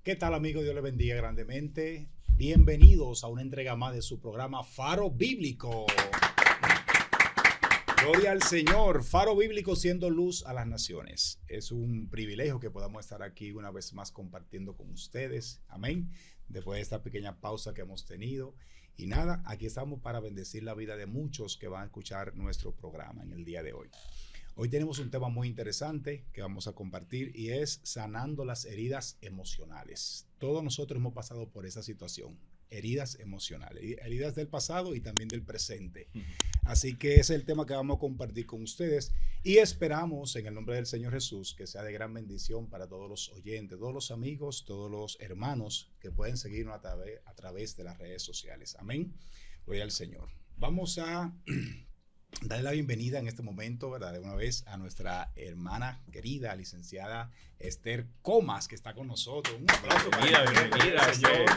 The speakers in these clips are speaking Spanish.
¿Qué tal, amigos? Dios les bendiga grandemente. Bienvenidos a una entrega más de su programa Faro Bíblico. Gloria al Señor. Faro Bíblico siendo luz a las naciones. Es un privilegio que podamos estar aquí una vez más compartiendo con ustedes. Amén. Después de esta pequeña pausa que hemos tenido. Y nada, aquí estamos para bendecir la vida de muchos que van a escuchar nuestro programa en el día de hoy. Hoy tenemos un tema muy interesante que vamos a compartir y es sanando las heridas emocionales. Todos nosotros hemos pasado por esa situación, heridas emocionales, heridas del pasado y también del presente. Así que ese es el tema que vamos a compartir con ustedes y esperamos en el nombre del Señor Jesús que sea de gran bendición para todos los oyentes, todos los amigos, todos los hermanos que pueden seguirnos a través de las redes sociales. Amén. Gloria al Señor. Vamos a darle la bienvenida en este momento, ¿verdad? De una vez a nuestra hermana querida, licenciada Esther Comas, que está con nosotros. Un aplauso para ella. Bienvenida, Señor.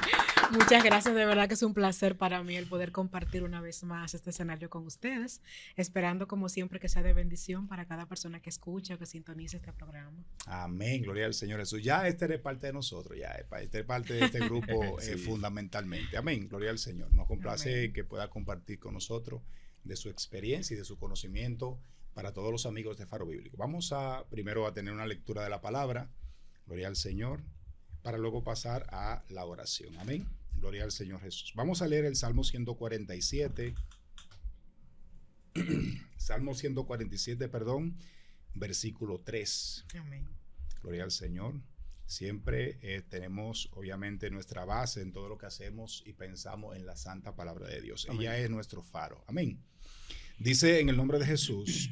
Muchas gracias, de verdad que es un placer para mí el poder compartir una vez más este escenario con ustedes, esperando como siempre que sea de bendición para cada persona que escucha o que sintonice este programa. Amén, gloria al Señor Jesús. Ya Esther es parte de nosotros, ya Esther es parte de este grupo Sí. Fundamentalmente. Amén, gloria al Señor. Nos complace Amén. que pueda compartir con nosotros de su experiencia y de su conocimiento para todos los amigos de Faro Bíblico. Vamos a primero a tener una lectura de la palabra, gloria al Señor, para luego pasar a la oración. Amén, gloria al Señor Jesús. Vamos a leer el Salmo 147, Salmo 147, versículo 3. Amén. Gloria al Señor. Siempre tenemos obviamente nuestra base en todo lo que hacemos y pensamos en la santa palabra de Dios. Amén. Ella es nuestro faro. Amén. Dice en el nombre de Jesús,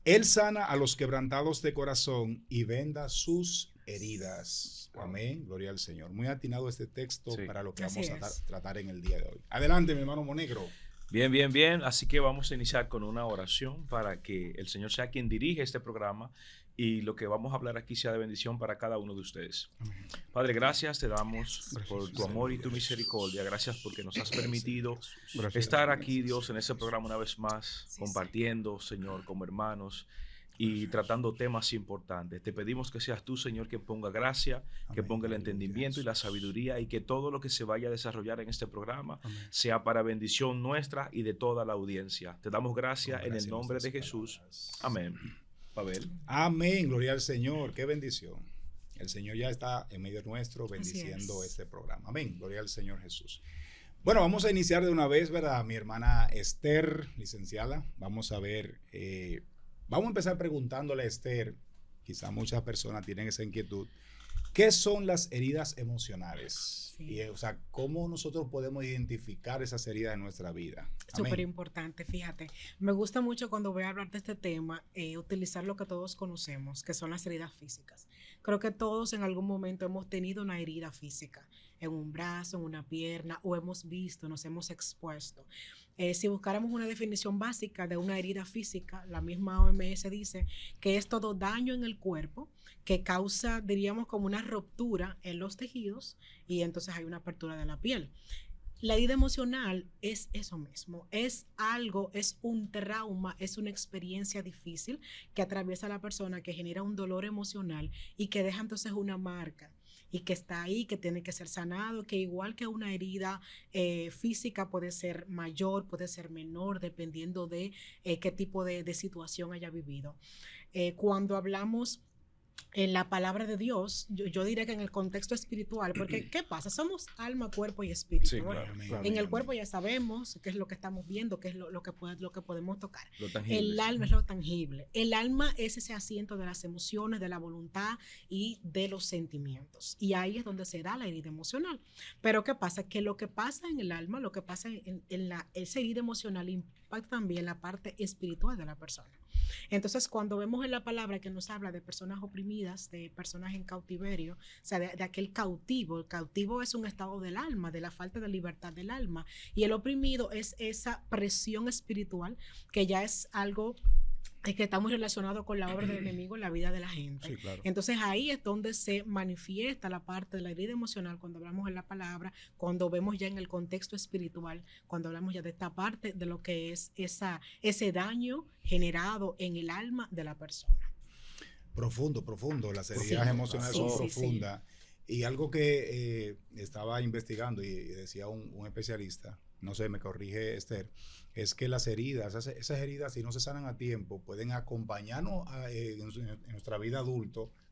Él sana a los quebrantados de corazón y venda sus heridas. Amén. Gloria al Señor. Muy atinado este texto Sí. para lo que Así vamos a es. tratar en el día de hoy. Adelante, mi hermano Monegro. Bien. Así que vamos a iniciar con una oración para que el Señor sea quien dirige este programa y lo que vamos a hablar aquí sea de bendición para cada uno de ustedes. Amén. Padre, gracias te damos Gracias, por tu Señor. amor y tu misericordia. Gracias porque nos has permitido Gracias. estar aquí, Dios, en este programa una vez más, Sí, compartiendo, Señor, como hermanos y tratando temas importantes. Te pedimos que seas tú, Señor, quien ponga gracia, que Amén. ponga el Aleluya, entendimiento y la Jesús. sabiduría y que todo lo que se vaya a desarrollar en este programa Amén. sea para bendición nuestra y de toda la audiencia. Te damos gracias en el Gracias nombre de nuestras Jesús. palabras. Amén. Pavel. Amén, gloria al Señor, qué bendición. El Señor ya está en medio nuestro bendiciendo es. este programa. Amén, gloria al Señor Jesús. Bueno, vamos a iniciar de una vez, ¿verdad? Mi hermana Esther, licenciada, vamos a ver, vamos a empezar preguntándole a Esther, quizá muchas personas tienen esa inquietud, ¿qué son las heridas emocionales? Sí. Y, o sea, ¿cómo nosotros podemos identificar esas heridas en nuestra vida? Amén. Súper importante, fíjate. Me gusta mucho cuando voy a hablar de este tema, utilizar lo que todos conocemos, que son las heridas físicas. Creo que todos en algún momento hemos tenido una herida física, en un brazo, en una pierna, o hemos visto, nos hemos expuesto. Si buscáramos una definición básica de una herida física, la misma OMS dice que es todo daño en el cuerpo que causa, diríamos, como una ruptura en los tejidos y entonces hay una apertura de la piel. La herida emocional es eso mismo, es algo, es un trauma, es una experiencia difícil que atraviesa a la persona, que genera un dolor emocional y que deja entonces una marca y que está ahí, que tiene que ser sanado, que igual que una herida física puede ser mayor, puede ser menor, dependiendo de qué tipo de situación haya vivido. Cuando hablamos en la palabra de Dios, yo diré que en el contexto espiritual, porque ¿qué pasa? Somos alma, cuerpo y espíritu. Sí, ¿verdad? claro, Amén. claro. En el cuerpo ya sabemos qué es lo que estamos viendo, qué es lo que podemos tocar. Lo tangible, El sí. alma es lo tangible. El alma es ese asiento de las emociones, de la voluntad y de los sentimientos. Y ahí es donde se da la herida emocional. Pero ¿qué pasa? Que lo que pasa en el alma, lo que pasa esa herida emocional impacta también la parte espiritual de la persona. Entonces, cuando vemos en la palabra que nos habla de personas oprimidas, de personas en cautiverio, o sea, de aquel cautivo, el cautivo es un estado del alma, de la falta de libertad del alma, y el oprimido es esa presión espiritual que ya es algo que está muy relacionado con la obra del enemigo en la vida de la gente. Sí, claro. Entonces ahí es donde se manifiesta la parte de la herida emocional cuando hablamos en la palabra, cuando vemos ya en el contexto espiritual, cuando hablamos ya de esta parte de lo que es ese daño generado en el alma de la persona. Profundo. Las heridas Sí. emocionales Sí, son sí, sí. profundas. Y algo que estaba investigando y decía un especialista, no sé, me corrige Esther, es que las heridas, esas heridas, si no se sanan a tiempo, pueden acompañarnos en nuestra vida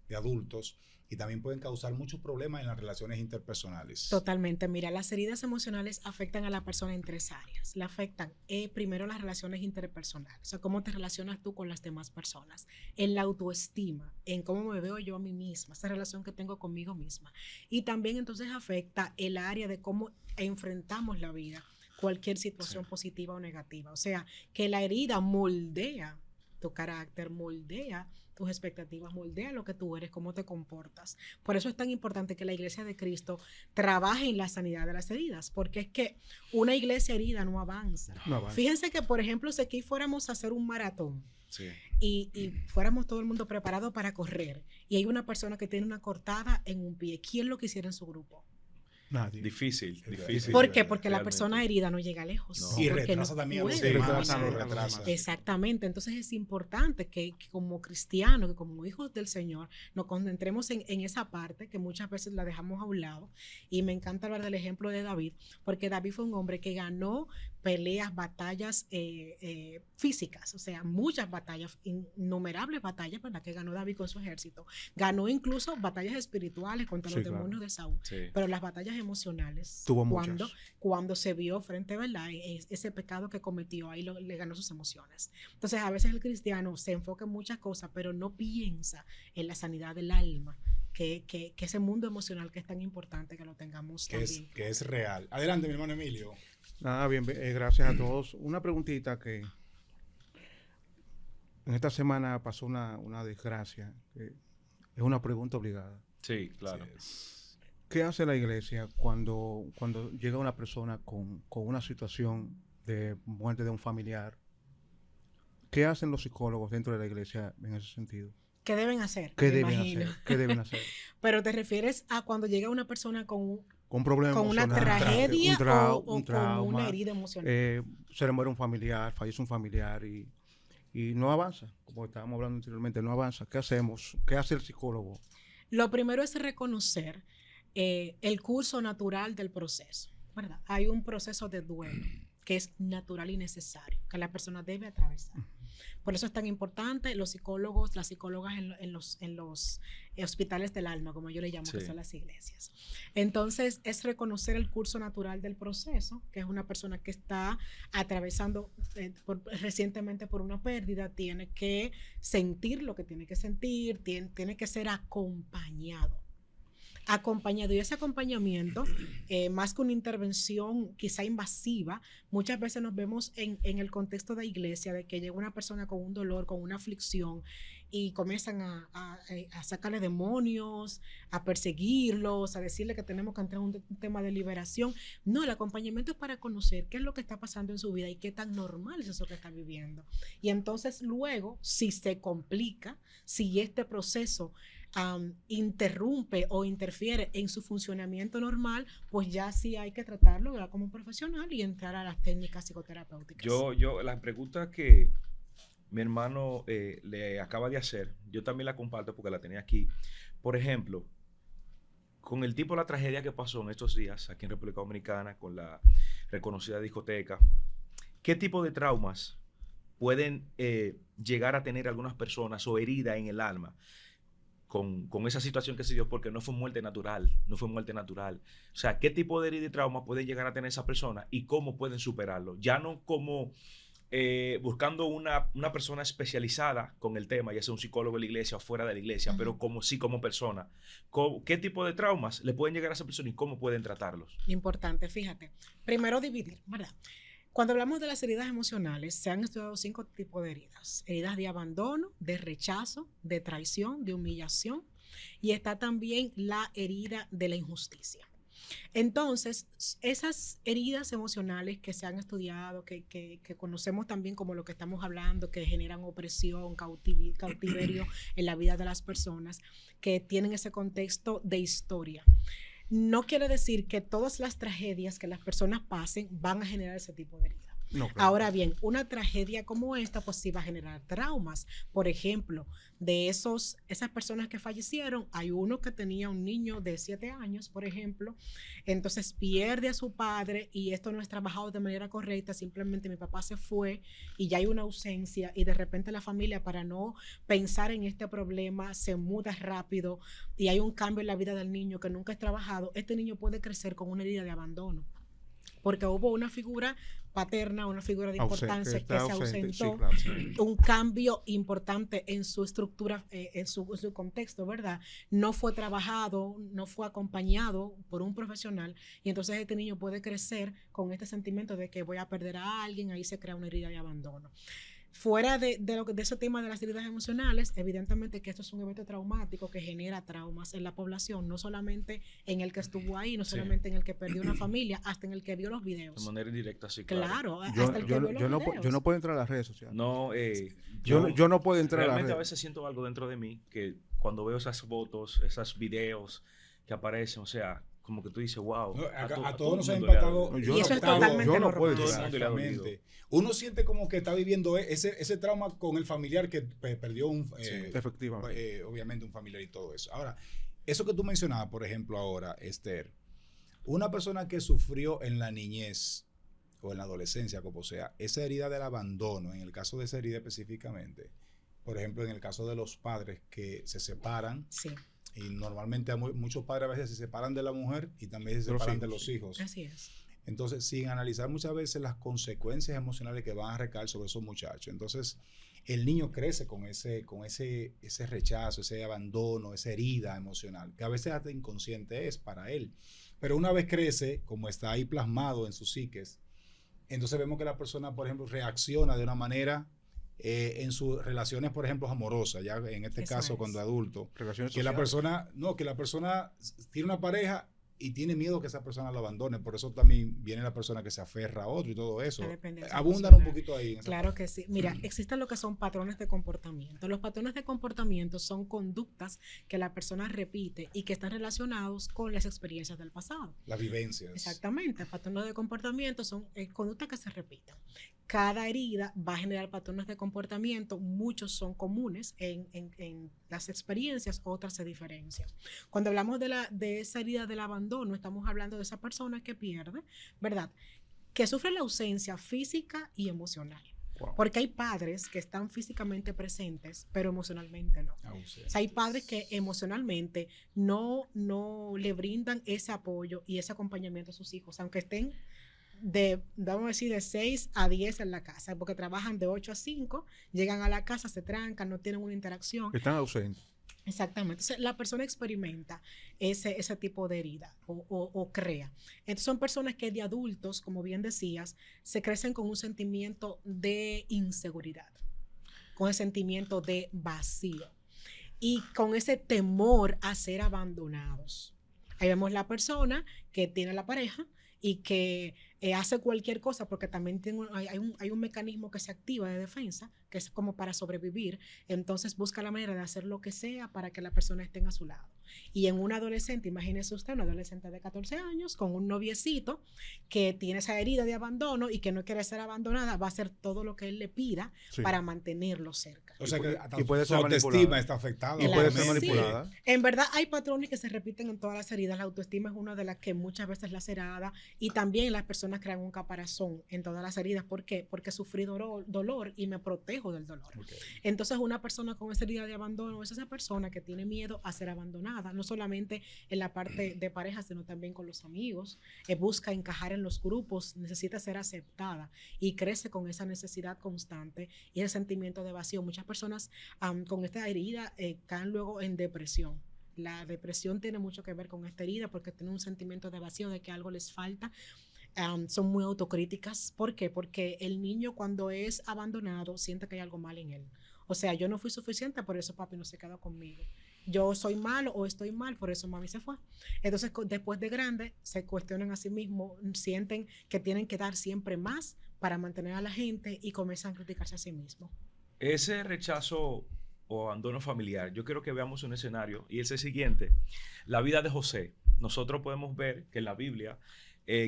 de adultos, y también pueden causar muchos problemas en las relaciones interpersonales. Totalmente. Mira, las heridas emocionales afectan a la persona en 3 áreas. Le afectan primero las relaciones interpersonales, o sea, cómo te relacionas tú con las demás personas, en la autoestima, en cómo me veo yo a mí misma, esa relación que tengo conmigo misma. Y también entonces afecta el área de cómo enfrentamos la vida, cualquier situación positiva o negativa. O sea, que la herida moldea tu carácter, moldea tus expectativas, moldea lo que tú eres, cómo te comportas. Por eso es tan importante que la Iglesia de Cristo trabaje en la sanidad de las heridas, porque es que una iglesia herida no avanza. No avanza. Fíjense que, por ejemplo, si aquí fuéramos a hacer un maratón, Sí. y fuéramos todo el mundo preparado para correr, y hay una persona que tiene una cortada en un pie, ¿quién lo quisiera en su grupo? Nadie. Difícil. ¿Por qué? Porque la realmente. persona herida no llega lejos. No. Y Porque retrasa también a los puede. demás. Retrasa Lo retrasa. Exactamente. Entonces es importante que como cristianos, que como hijos del Señor, nos concentremos en esa parte que muchas veces la dejamos a un lado. Y me encanta hablar del ejemplo de David, porque David fue un hombre que ganó peleas, batallas físicas, o sea, muchas batallas, innumerables batallas, ¿verdad?, que ganó David con su ejército. Ganó incluso batallas espirituales contra los demonios de Saúl. Sí. Pero las batallas emocionales, Tuvo muchas. cuando se vio frente, ¿verdad?, ese pecado que cometió, ahí le ganó sus emociones. Entonces, a veces el cristiano se enfoca en muchas cosas, pero no piensa en la sanidad del alma, que ese mundo emocional que es tan importante que lo tengamos también. Que es real. Adelante, mi hermano Emilio. Nada, bien, gracias a todos. Una preguntita que en esta semana pasó una desgracia, que es una pregunta obligada. Sí, claro. ¿Qué hace la iglesia cuando llega una persona con una situación de muerte de un familiar? ¿Qué hacen los psicólogos dentro de la iglesia en ese sentido? ¿Qué deben hacer? ¿Qué Me deben imagino. hacer? ¿Qué deben hacer? Pero te refieres a cuando llega una persona con Con problemas una emocionales, tragedia o un con trauma, una herida emocional. se le muere un familiar, fallece un familiar y no avanza, como estábamos hablando anteriormente, no avanza. ¿Qué hacemos? ¿Qué hace el psicólogo? Lo primero es reconocer el curso natural del proceso, ¿verdad? Hay un proceso de duelo que es natural y necesario, que la persona debe atravesar. Por eso es tan importante los psicólogos, las psicólogas en los hospitales del alma, como yo le llamo, que son las iglesias. Entonces, es reconocer el curso natural del proceso, que es una persona que está atravesando recientemente por una pérdida, tiene que sentir lo que tiene que sentir, tiene que ser acompañado. Y ese acompañamiento, más que una intervención quizá invasiva, muchas veces nos vemos en el contexto de iglesia, de que llega una persona con un dolor, con una aflicción, y comienzan a sacarle demonios, a perseguirlos, a decirle que tenemos que entrar en un tema de liberación. No, el acompañamiento es para conocer qué es lo que está pasando en su vida y qué tan normal es eso que está viviendo. Y entonces luego, si se complica, si este proceso interrumpe o interfiere en su funcionamiento normal, pues ya sí hay que tratarlo, ¿verdad?, como profesional y entrar a las técnicas psicoterapéuticas. La pregunta que mi hermano le acaba de hacer, yo también la comparto porque la tenía aquí. Por ejemplo, con el tipo de la tragedia que pasó en estos días aquí en República Dominicana con la reconocida discoteca, ¿qué tipo de traumas pueden llegar a tener algunas personas o heridas en el alma con esa situación que se dio, porque no fue muerte natural? O sea, ¿qué tipo de herida y trauma pueden llegar a tener esa persona y cómo pueden superarlo? Ya no como buscando una persona especializada con el tema, ya sea un psicólogo de la iglesia o fuera de la iglesia, pero como persona. ¿Qué tipo de traumas le pueden llegar a esa persona y cómo pueden tratarlos? Importante, fíjate. Primero dividir, ¿verdad? Cuando hablamos de las heridas emocionales, se han estudiado 5 tipos de heridas. Heridas de abandono, de rechazo, de traición, de humillación, y está también la herida de la injusticia. Entonces, esas heridas emocionales que se han estudiado, que conocemos también como lo que estamos hablando, que generan opresión, cautiverio en la vida de las personas, que tienen ese contexto de historia. No quiere decir que todas las tragedias que las personas pasen van a generar ese tipo de herida. No, claro. Ahora bien, una tragedia como esta pues sí va a generar traumas. Por ejemplo, de esas personas que fallecieron, hay uno que tenía un niño de 7 años, por ejemplo, entonces pierde a su padre y esto no es trabajado de manera correcta, simplemente mi papá se fue y ya hay una ausencia y de repente la familia, para no pensar en este problema, se muda rápido y hay un cambio en la vida del niño que nunca es trabajado. Este niño puede crecer con una herida de abandono porque hubo una figura paterna, una figura de importancia que se ausentó, sí, claro. un cambio importante en su estructura, en su contexto, ¿verdad? No fue trabajado, no fue acompañado por un profesional y entonces este niño puede crecer con este sentimiento de que voy a perder a alguien, ahí se crea una herida de abandono. Fuera de ese tema de las heridas emocionales, evidentemente que esto es un evento traumático que genera traumas en la población, no solamente en el que estuvo ahí, no solamente en el que perdió una familia, hasta en el que vio los videos. De manera indirecta, sí, Claro, Yo, hasta el que vio los videos. yo no puedo entrar a las redes sociales. No, Yo no puedo entrar a las realmente a redes. veces siento algo dentro de mí que cuando veo esas fotos, esos videos que aparecen, o sea, como que tú dices, wow. No, a todo todos nos el ha mundo le ha impactado. dolido. Yo Y eso es impactado. totalmente yo no normal. puedo Todo el entrar. mundo le ha dolido. Exactamente. Uno siente como que está viviendo ese trauma con el familiar que perdió Efectivamente. obviamente un familiar y todo eso. Ahora, eso que tú mencionabas, por ejemplo, ahora, Esther, una persona que sufrió en la niñez o en la adolescencia, como sea, esa herida del abandono, en el caso de esa herida específicamente, por ejemplo, en el caso de los padres que se separan, Sí, y normalmente muchos padres a veces se separan de la mujer y también se De los separan hijos. de los hijos. así es. Entonces, sin analizar muchas veces las consecuencias emocionales que van a recaer sobre esos muchachos. Entonces, el niño crece con ese rechazo, ese abandono, esa herida emocional, que a veces hasta inconsciente es para él. Pero una vez crece, como está ahí plasmado en sus psiques, entonces vemos que la persona, por ejemplo, reacciona de una manera en sus relaciones, por ejemplo, amorosas, ya en este Eso caso es. cuando adulto, Relaciones que la sociales. persona tiene una pareja y tiene miedo que esa persona lo abandone, por eso también viene la persona que se aferra a otro y todo eso. La dependencia Abundan un emocional. poquito ahí. En esa Claro que sí. Mira, existen lo que son patrones de comportamiento. Los patrones de comportamiento son conductas que la persona repite y que están relacionados con las experiencias del pasado. las vivencias. Exactamente, patrones de comportamiento son conductas que se repiten. Cada herida va a generar patrones de comportamiento, muchos son comunes en las experiencias, otras se diferencian. Cuando hablamos de esa herida del abandono, estamos hablando de esa persona que pierde, ¿verdad? Que sufre la ausencia física y emocional. Wow. Porque hay padres que están físicamente presentes, pero emocionalmente no. O sea, hay padres que emocionalmente no le brindan ese apoyo y ese acompañamiento a sus hijos, aunque estén vamos a decir, de 6 a 10 en la casa, porque trabajan de 8 a 5, llegan a la casa, se trancan, no tienen una interacción. Están ausentes. Exactamente. Entonces, la persona experimenta ese tipo de herida o crea. Entonces, son personas que de adultos, como bien decías, se crecen con un sentimiento de inseguridad, con el sentimiento de vacío y con ese temor a ser abandonados. Ahí vemos la persona que tiene la pareja y que hace cualquier cosa porque también hay un mecanismo que se activa de defensa, que es como para sobrevivir, entonces busca la manera de hacer lo que sea para que la persona esté a su lado. Y en un adolescente, imagínese usted, un adolescente de 14 años con un noviecito que tiene esa herida de abandono y que no quiere ser abandonada, va a hacer todo lo que él le pida Sí. para mantenerlo cerca. O sea que Y puede su ser autoestima manipulada. está afectada. Y puede Claro, ser sí. manipulada. En verdad hay patrones que se repiten en todas las heridas. La autoestima es una de las que muchas veces lacerada y también las personas crean un caparazón en todas las heridas. ¿Por qué? Porque sufrí dolor y me protejo del dolor. Okay. Entonces una persona con esa herida de abandono es esa persona que tiene miedo a ser abandonada, no solamente en la parte de pareja, sino también con los amigos, busca encajar en los grupos, necesita ser aceptada y crece con esa necesidad constante y el sentimiento de vacío. Muchas personas con esta herida caen luego en depresión. La depresión tiene mucho que ver con esta herida porque tienen un sentimiento de vacío, de que algo les falta. Son muy autocríticas. ¿Por qué? Porque el niño cuando es abandonado siente que hay algo mal en él. O sea, yo no fui suficiente, por eso papi no se quedó conmigo. Yo soy malo o estoy mal, por eso mami se fue. Entonces, después de grande, se cuestionan a sí mismos, sienten que tienen que dar siempre más para mantener a la gente y comienzan a criticarse a sí mismos. Ese rechazo o abandono familiar, yo quiero que veamos un escenario y es el siguiente. La vida de José. Nosotros podemos ver que en la Biblia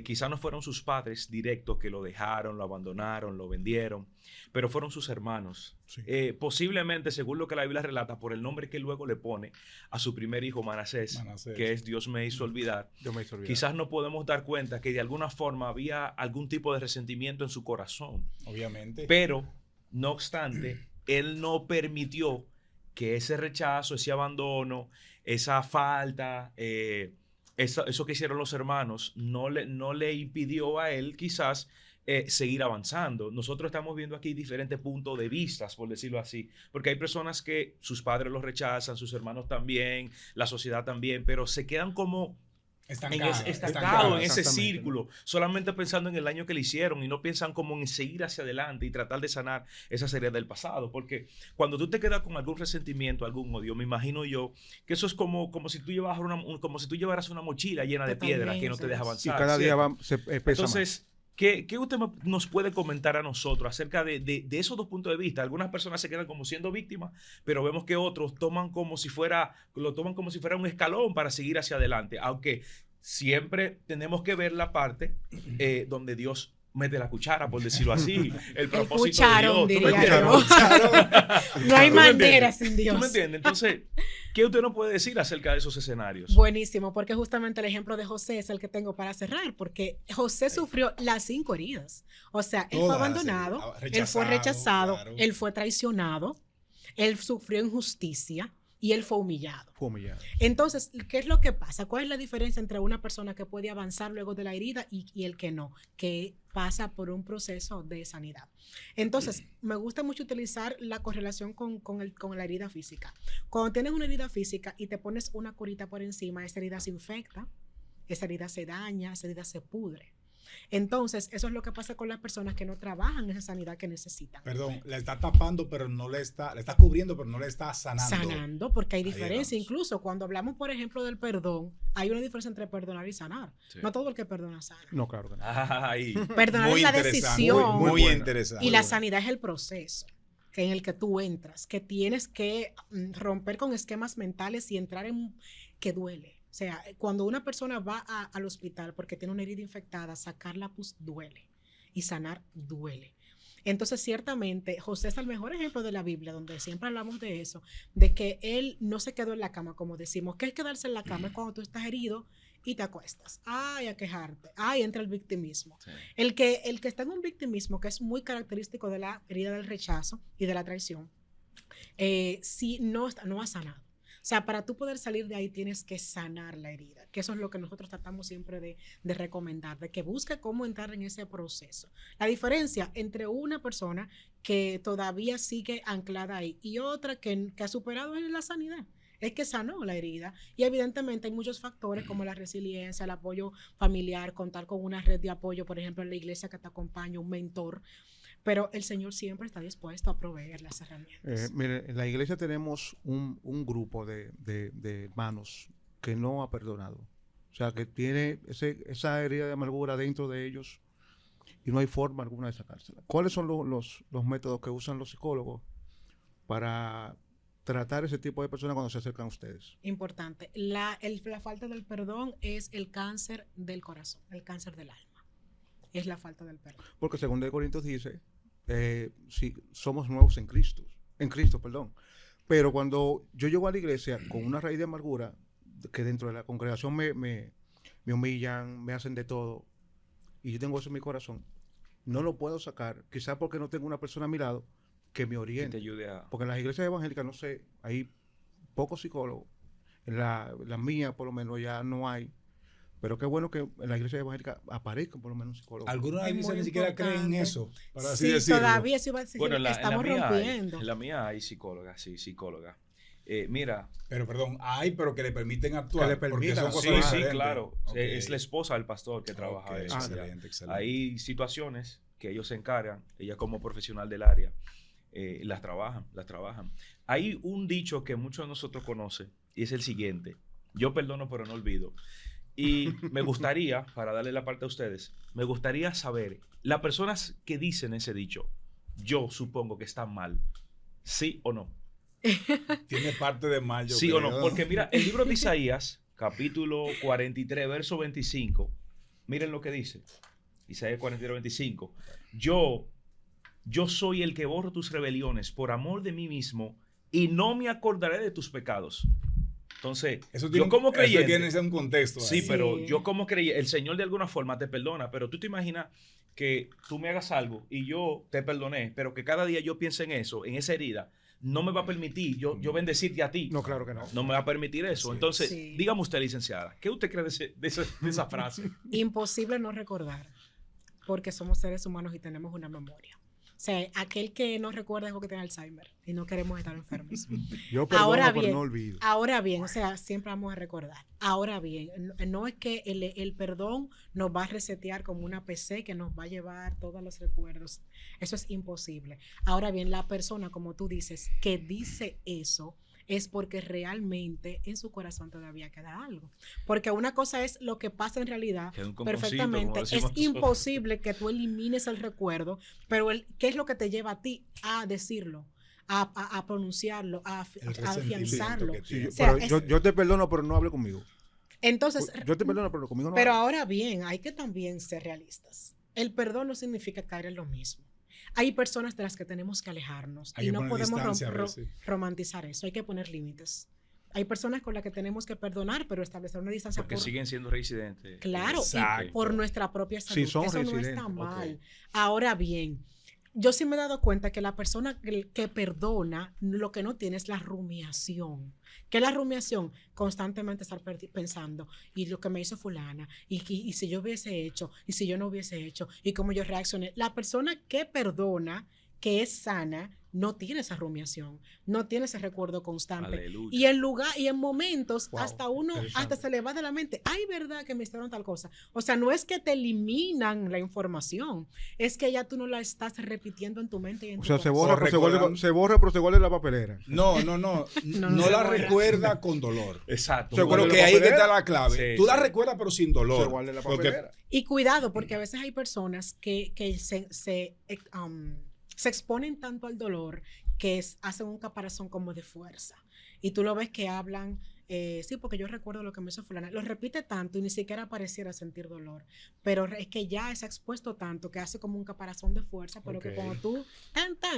Quizás no fueron sus padres directos que lo dejaron, lo abandonaron, lo vendieron, pero fueron sus hermanos. Sí. Posiblemente, según lo que la Biblia relata, por el nombre que luego le pone a su primer hijo Manasés, que es Dios me hizo olvidar, Yo me hice olvidar. quizás no podemos dar cuenta que de alguna forma había algún tipo de resentimiento en su corazón. Obviamente. Pero, no obstante, él no permitió que ese rechazo, ese abandono, esa falta, eso que hicieron los hermanos, no le impidió a él quizás seguir avanzando. Nosotros estamos viendo aquí diferentes puntos de vista, por decirlo así, porque hay personas que sus padres los rechazan, sus hermanos también, la sociedad también, pero se quedan como estancado en ese círculo, solamente pensando en el daño que le hicieron y no piensan como en seguir hacia adelante y tratar de sanar esas heridas del pasado, porque cuando tú te quedas con algún resentimiento, algún odio, me imagino yo que eso es como si tú llevaras una mochila llena de piedras que no te deja avanzar. Y cada día se pesa Entonces, ¿qué usted nos puede comentar a nosotros acerca de esos dos puntos de vista? Algunas personas se quedan como siendo víctimas, pero vemos que otros lo toman como si fuera un escalón para seguir hacia adelante, aunque siempre tenemos que ver la parte donde Dios mete la cuchara, por decirlo así, el propósito cucharón, de Dios. diría yo. No hay manera sin Dios. ¿Tú me entiendes? Entonces, ¿qué usted nos puede decir acerca de esos escenarios? Buenísimo, porque justamente el ejemplo de José es el que tengo para cerrar, porque José sufrió las 5 heridas. O sea, él fue abandonado, él fue rechazado, claro. él fue traicionado, él sufrió injusticia y él fue humillado. Entonces, ¿qué es lo que pasa? ¿Cuál es la diferencia entre una persona que puede avanzar luego de la herida y el que no? Que pasa por un proceso de sanidad. Entonces, me gusta mucho utilizar la correlación con la herida física. Cuando tienes una herida física y te pones una curita por encima, esa herida se infecta, esa herida se daña, esa herida se pudre. Entonces, eso es lo que pasa con las personas que no trabajan esa sanidad que necesitan. Perdón, la está tapando, pero no le está cubriendo, pero no le está sanando. Sanando, porque hay diferencia. Incluso cuando hablamos, por ejemplo, del perdón, hay una diferencia entre perdonar y sanar. Sí. No todo el que perdona sana. No, claro que no. Ay. Perdonar es la decisión. Muy interesante. Y la sanidad es el proceso en el que tú entras, que tienes que romper con esquemas mentales y entrar en que duele. O sea, cuando una persona va al hospital porque tiene una herida infectada, sacarla pues duele y sanar duele. Entonces, ciertamente, José es el mejor ejemplo de la Biblia, donde siempre hablamos de eso, de que él no se quedó en la cama, como decimos. ¿Qué es quedarse en la cama? Es cuando tú estás herido y te acuestas. Ay, a quejarte. Ay, entra el victimismo. Sí. El que está en un victimismo, que es muy característico de la herida del rechazo y de la traición, sí no ha sanado. O sea, para tú poder salir de ahí tienes que sanar la herida, que eso es lo que nosotros tratamos siempre de recomendar, de que busque cómo entrar en ese proceso. La diferencia entre una persona que todavía sigue anclada ahí y otra que ha superado es la sanidad, es que sanó la herida. Y evidentemente hay muchos factores como la resiliencia, el apoyo familiar, contar con una red de apoyo, por ejemplo, en la iglesia que te acompaña, un mentor. Pero el Señor siempre está dispuesto a proveer las herramientas. Mire, en la iglesia tenemos un grupo de hermanos que no ha perdonado. O sea, que tiene esa herida de amargura dentro de ellos y no hay forma alguna de sacársela. ¿Cuáles son los métodos que usan los psicólogos para tratar ese tipo de personas cuando se acercan a ustedes? Importante. La falta del perdón es el cáncer del corazón, el cáncer del alma. Es la falta del perdón. Porque según de Corintios dice, si somos nuevos en Cristo, pero cuando yo llego a la iglesia con una raíz de amargura, que dentro de la congregación me humillan, me hacen de todo, y yo tengo eso en mi corazón, no lo puedo sacar, quizás porque no tengo una persona a mi lado que me oriente. Que te ayude a... Porque en las iglesias evangélicas, no sé, hay pocos psicólogos, en la mía por lo menos ya no hay. Pero qué bueno que en la iglesia evangélica aparezcan por lo menos psicólogos. Algunas iglesias ni siquiera creen en eso, para así sí, decirlo. Todavía eso iba a decir, bueno, estamos rompiendo. En la mía hay psicóloga, sí, psicóloga. Mira. Pero perdón, pero que le permiten actuar. Que le permitan. Sí, claro. Okay. Es la esposa del pastor que trabaja eso. Excelente. Hay situaciones que ellos se encargan, ella como profesional del área, las trabajan. Hay un dicho que muchos de nosotros conocen y es el siguiente: yo perdono pero no olvido. Y me gustaría, para darle la parte a ustedes, me gustaría saber, las personas que dicen ese dicho, yo supongo que están mal, ¿sí o no? Tiene parte de mal, yo ¿Sí creo. o no? Porque mira, el libro de Isaías, capítulo 43, verso 25, Miren lo que dice Isaías 42:25. Yo soy el que borro tus rebeliones por amor de mí mismo y no me acordaré de tus pecados. Entonces, yo como creyente... Eso tiene un contexto. Sí, ahí. pero yo como creyente, el Señor de alguna forma te perdona, pero tú te imaginas que tú me hagas algo y yo te perdoné, pero que cada día yo piense en eso, en esa herida, no me va a permitir yo bendecirte a ti. No, claro que no. No me va a permitir eso. Sí. Entonces, Sí. dígame usted, licenciada, ¿qué usted cree de esa frase? Imposible no recordar, porque somos seres humanos y tenemos una memoria. O sea, aquel que no recuerda es porque tiene Alzheimer y no queremos estar enfermos. Yo perdono, Ahora pero bien, no olvido. Ahora bien, o sea, siempre vamos a recordar. Ahora bien, no es que el perdón nos va a resetear como una PC que nos va a llevar todos los recuerdos. Eso es imposible. Ahora bien, la persona, como tú dices, que dice eso, es porque realmente en su corazón todavía queda algo. Porque una cosa es lo que pasa en realidad, Queda un conconcito, perfectamente. como Es decimos nosotros. imposible que tú elimines el recuerdo, pero ¿qué es lo que te lleva a ti a decirlo? A pronunciarlo, a El resentimiento afianzarlo. que Sí, tiene. O sea, pero yo te perdono, pero no hable conmigo. Entonces, Yo te perdono, pero conmigo no pero hable. ahora bien, hay que también ser realistas. El perdón no significa caer en lo mismo. Hay personas de las que tenemos que alejarnos Hay y que no poner podemos distancia a veces. romantizar eso. Hay que poner límites. Hay personas con las que tenemos que perdonar, pero establecer una distancia Porque siguen siendo residentes. claro, y Exacto. por nuestra propia salud. Sí, son eso no residentes, está mal. ok. Ahora bien, yo sí me he dado cuenta que la persona que perdona lo que no tiene es la rumiación. ¿Qué es la rumiación? Constantemente estar pensando, y lo que me hizo fulana, y si yo hubiese hecho, y si yo no hubiese hecho, y cómo yo reaccioné. La persona que perdona, que es sana, no tiene esa rumiación, no tiene ese recuerdo constante. Aleluya. Y en lugar, y en momentos, Wow, hasta uno, interesante. hasta se le va de la mente, ay, verdad que me hicieron tal cosa. O sea, no es que te eliminan la información, es que ya tú no la estás repitiendo en tu mente y en O tu sea, se corazón. borra, O pero se vuelve, recuerdan- se borra, pero se vuelve en la papelera. No No la se borra. recuerda con dolor. Exacto. Se Pero guarda que la ahí que papelera. está la clave. Sí, Tú la sí. recuerdas, pero sin dolor. Se guarda en la Porque- papelera. Y cuidado, porque a veces hay personas que se exponen tanto al dolor que hacen un caparazón como de fuerza. Y tú lo ves que hablan, sí, porque yo recuerdo lo que me hizo fulana. Lo repite tanto y ni siquiera pareciera sentir dolor. Pero es que ya se ha expuesto tanto que hace como un caparazón de fuerza, pero Ok. que cuando tú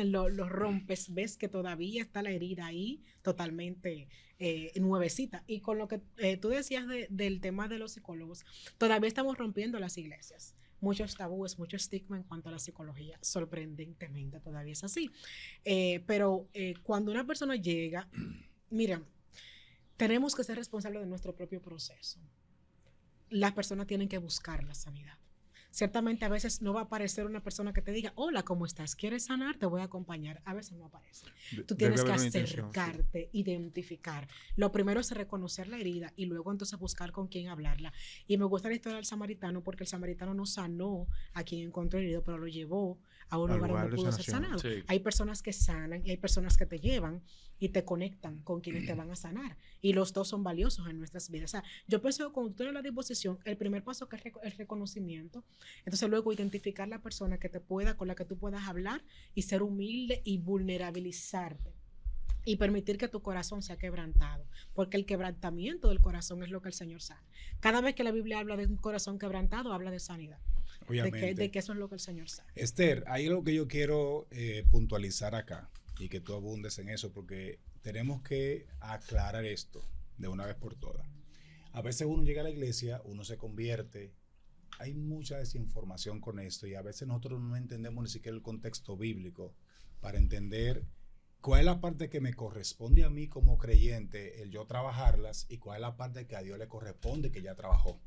lo rompes, ves que todavía está la herida ahí totalmente nuevecita. Y con lo que tú decías del tema de los psicólogos, todavía estamos rompiendo las iglesias. Muchos tabúes, mucho estigma en cuanto a la psicología. Sorprendentemente todavía es así. Pero cuando una persona llega, mira, tenemos que ser responsables de nuestro propio proceso. Las personas tienen que buscar la sanidad. Ciertamente a veces no va a aparecer una persona que te diga, hola, ¿cómo estás? ¿Quieres sanar? Te voy a acompañar. A veces no aparece. Tú tienes Debe que haber una intención, sí. acercarte, identificar. Lo primero es reconocer la herida y luego entonces buscar con quién hablarla. Y me gusta la historia del samaritano porque el samaritano no sanó a quien encontró herido, pero lo llevó a un Al lugar lugar donde de pudo ser sanación. sanado. Sí. Hay personas que sanan y hay personas que te llevan y te conectan con quienes te van a sanar. Y los dos son valiosos en nuestras vidas. O sea, yo pienso que cuando tú tienes la disposición, el primer paso que es el reconocimiento, entonces luego identificar la persona que te pueda, con la que tú puedas hablar y ser humilde y vulnerabilizarte. Y permitir que tu corazón sea quebrantado, porque el quebrantamiento del corazón es lo que el Señor sana. Cada vez que la Biblia habla de un corazón quebrantado, habla de sanidad, Obviamente. de que eso es lo que el Señor sana. Esther, hay algo que yo quiero puntualizar acá y que tú abundes en eso, porque tenemos que aclarar esto de una vez por todas. A veces uno llega a la iglesia, uno se convierte, hay mucha desinformación con esto y a veces nosotros no entendemos ni siquiera el contexto bíblico para entender cuál es la parte que me corresponde a mí como creyente, el yo trabajarlas, y cuál es la parte que a Dios le corresponde que ya trabajó.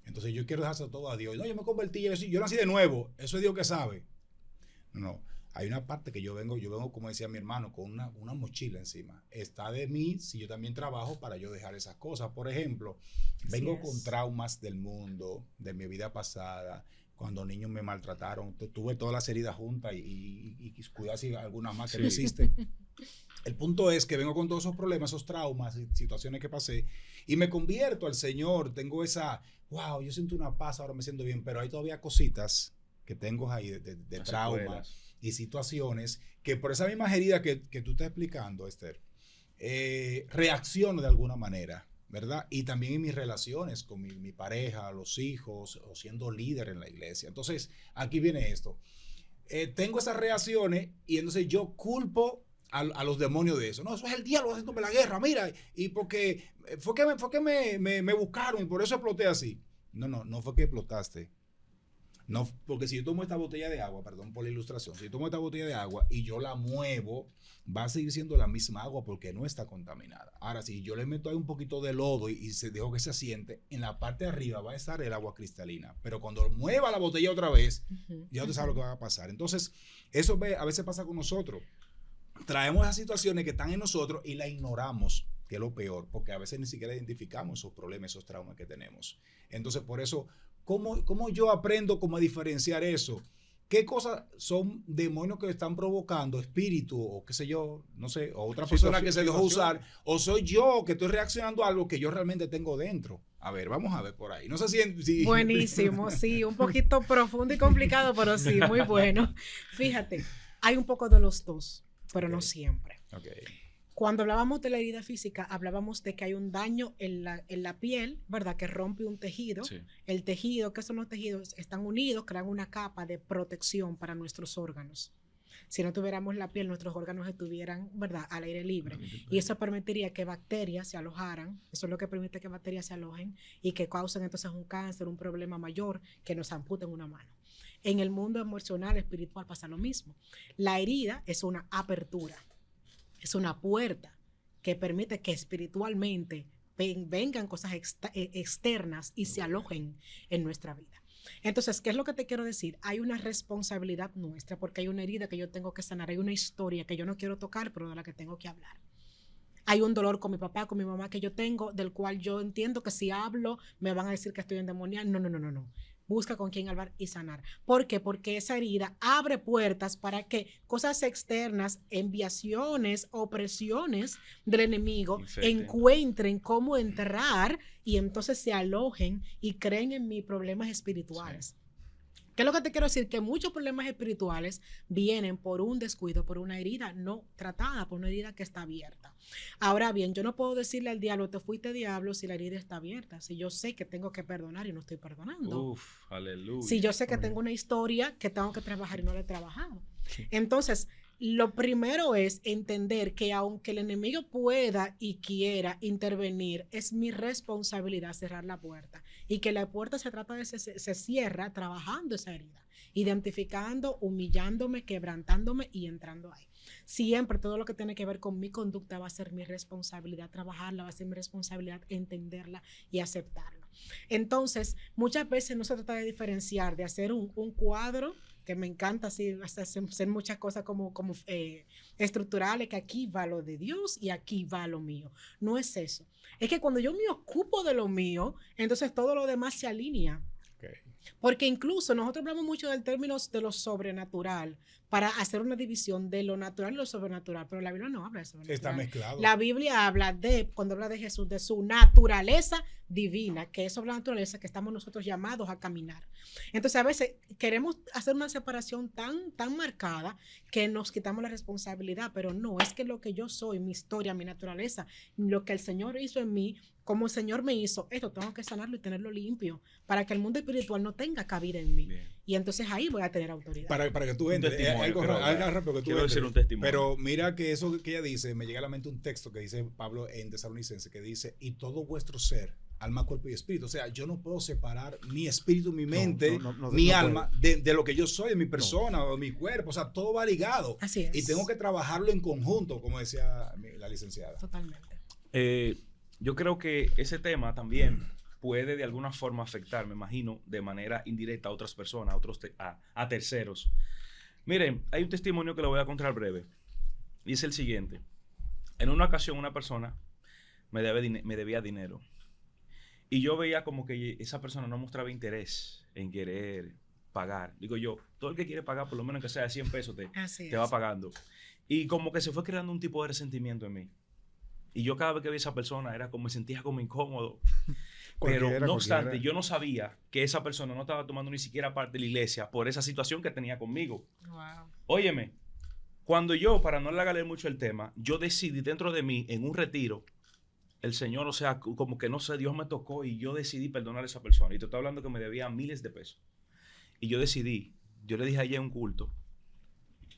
Entonces yo quiero dejarse todo a Dios. No, yo me convertí, yo nací de nuevo, eso es Dios que sabe. No, hay una parte que yo vengo, como decía mi hermano, con una mochila encima. Está de mí si yo también trabajo para yo dejar esas cosas. Por ejemplo, vengo con traumas del mundo, de mi vida pasada, cuando niños me maltrataron, tuve todas las heridas juntas y cuidado si algunas más que no existen. El punto es que vengo con todos esos problemas, esos traumas, situaciones que pasé, y me convierto al Señor. Tengo esa, wow, yo siento una paz, ahora me siento bien, pero hay todavía cositas que tengo ahí de traumas y situaciones que por esa misma herida que tú estás explicando, Esther, reacciono de alguna manera. ¿verdad? Y también en mis relaciones con mi pareja, los hijos, o siendo líder en la iglesia. Entonces, aquí viene esto. Tengo esas reacciones y entonces yo culpo a los demonios de eso. No, eso es el diablo haciéndome la guerra, mira, y porque fue que me buscaron y por eso exploté así. No fue que explotaste. No, porque si yo tomo esta botella de agua, perdón por la ilustración, si yo tomo esta botella de agua y yo la muevo, va a seguir siendo la misma agua porque no está contaminada. Ahora, si yo le meto ahí un poquito de lodo y se dejo que se asiente, en la parte de arriba va a estar el agua cristalina. Pero cuando mueva la botella otra vez, ya usted sabe lo que va a pasar. Entonces, eso a veces pasa con nosotros. Traemos esas situaciones que están en nosotros y las ignoramos, que es lo peor, porque a veces ni siquiera identificamos esos problemas, esos traumas que tenemos. Entonces, por eso, ¿cómo yo aprendo cómo a diferenciar eso? ¿Qué cosas son demonios que están provocando, espíritu o qué sé yo, no sé, o otra persona que se dejó usar, o soy yo que estoy reaccionando a algo que yo realmente tengo dentro? A ver, vamos a ver por ahí. No sé si... Buenísimo, sí, un poquito profundo y complicado, pero sí, muy bueno. Fíjate, hay un poco de los dos, pero no siempre. Cuando hablábamos de la herida física, hablábamos de que hay un daño en la piel, ¿verdad? Que rompe un tejido. Sí. El tejido, ¿qué son los tejidos? Están unidos, crean una capa de protección para nuestros órganos. Si no tuviéramos la piel, nuestros órganos estuvieran, ¿verdad?, al aire libre. Y eso permitiría que bacterias se alojaran. Eso es lo que permite que bacterias se alojen y que causen entonces un cáncer, un problema mayor, que nos amputen una mano. En el mundo emocional, espiritual, pasa lo mismo. La herida es una apertura. Es una puerta que permite que espiritualmente vengan cosas externas y se alojen en nuestra vida. Entonces, ¿qué es lo que te quiero decir? Hay una responsabilidad nuestra porque hay una herida que yo tengo que sanar, hay una historia que yo no quiero tocar, pero de la que tengo que hablar. Hay un dolor con mi papá, con mi mamá que yo tengo, del cual yo entiendo que si hablo me van a decir que estoy endemoniada. No. Busca con quién hablar y sanar. ¿Por qué? Porque esa herida abre puertas para que cosas externas, enviaciones, opresiones del enemigo encuentren cómo entrar y entonces se alojen y creen en mí problemas espirituales. Sí. ¿Qué es lo que te quiero decir? Que muchos problemas espirituales vienen por un descuido, por una herida no tratada, por una herida que está abierta. Ahora bien, yo no puedo decirle al diablo, te fuiste diablo, si la herida está abierta. Si yo sé que tengo que perdonar y no estoy perdonando. Aleluya. Si yo sé que tengo una historia que tengo que trabajar y no la he trabajado. Sí. Entonces, lo primero es entender que aunque el enemigo pueda y quiera intervenir, es mi responsabilidad cerrar la puerta. Y que la puerta se cierra trabajando esa herida, identificando, humillándome, quebrantándome y entrando ahí. Siempre todo lo que tiene que ver con mi conducta va a ser mi responsabilidad trabajarla, va a ser mi responsabilidad entenderla y aceptarla. Entonces, muchas veces no se trata de diferenciar, de hacer un cuadro, que me encanta así, hacer muchas cosas como estructurales, que aquí va lo de Dios y aquí va lo mío. No es eso. Es que cuando yo me ocupo de lo mío, entonces todo lo demás se alinea. Okay. Porque incluso nosotros hablamos mucho del término de lo sobrenatural para hacer una división de lo natural y lo sobrenatural, pero la Biblia no habla de sobrenatural. Está mezclado. La Biblia habla cuando habla de Jesús, de su naturaleza divina, que es sobre la naturaleza que estamos nosotros llamados a caminar. Entonces, a veces queremos hacer una separación tan marcada que nos quitamos la responsabilidad, pero no, es que lo que yo soy, mi historia, mi naturaleza, lo que el Señor hizo en mí, como el Señor me hizo, esto tengo que sanarlo y tenerlo limpio para que el mundo espiritual no tenga cabida en mí. Bien. Y entonces ahí voy a tener autoridad. Para que tú entres. Algo rápido que tú quiero decir un testimonio. Pero mira que eso que ella dice, me llega a la mente un texto que dice Pablo en Tesalonicenses, que dice, y todo vuestro ser, alma, cuerpo y espíritu. O sea, yo no puedo separar mi espíritu, mi mente, mi alma de lo que yo soy, de mi persona o mi cuerpo. O sea, todo va ligado. Así es. Y tengo que trabajarlo en conjunto, como decía la licenciada. Totalmente. Yo creo que ese tema también puede de alguna forma afectar, me imagino, de manera indirecta a otras personas, a terceros. Miren, hay un testimonio que le voy a contar breve. Y es el siguiente. En una ocasión una persona me debía dinero. Y yo veía como que esa persona no mostraba interés en querer pagar. Digo yo, todo el que quiere pagar, por lo menos que sea de 100 pesos, te va pagando. Y como que se fue creando un tipo de resentimiento en mí. Y yo cada vez que veía a esa persona era como me sentía como incómodo. Pero no obstante, yo no sabía que esa persona no estaba tomando ni siquiera parte de la iglesia por esa situación que tenía conmigo. Wow. Óyeme, cuando yo, para no alargarle mucho el tema, yo decidí dentro de mí, en un retiro, el Señor, o sea, como que no sé, Dios me tocó y yo decidí perdonar a esa persona. Y te estoy hablando que me debía miles de pesos. Y yo decidí, yo le dije a ella en un culto,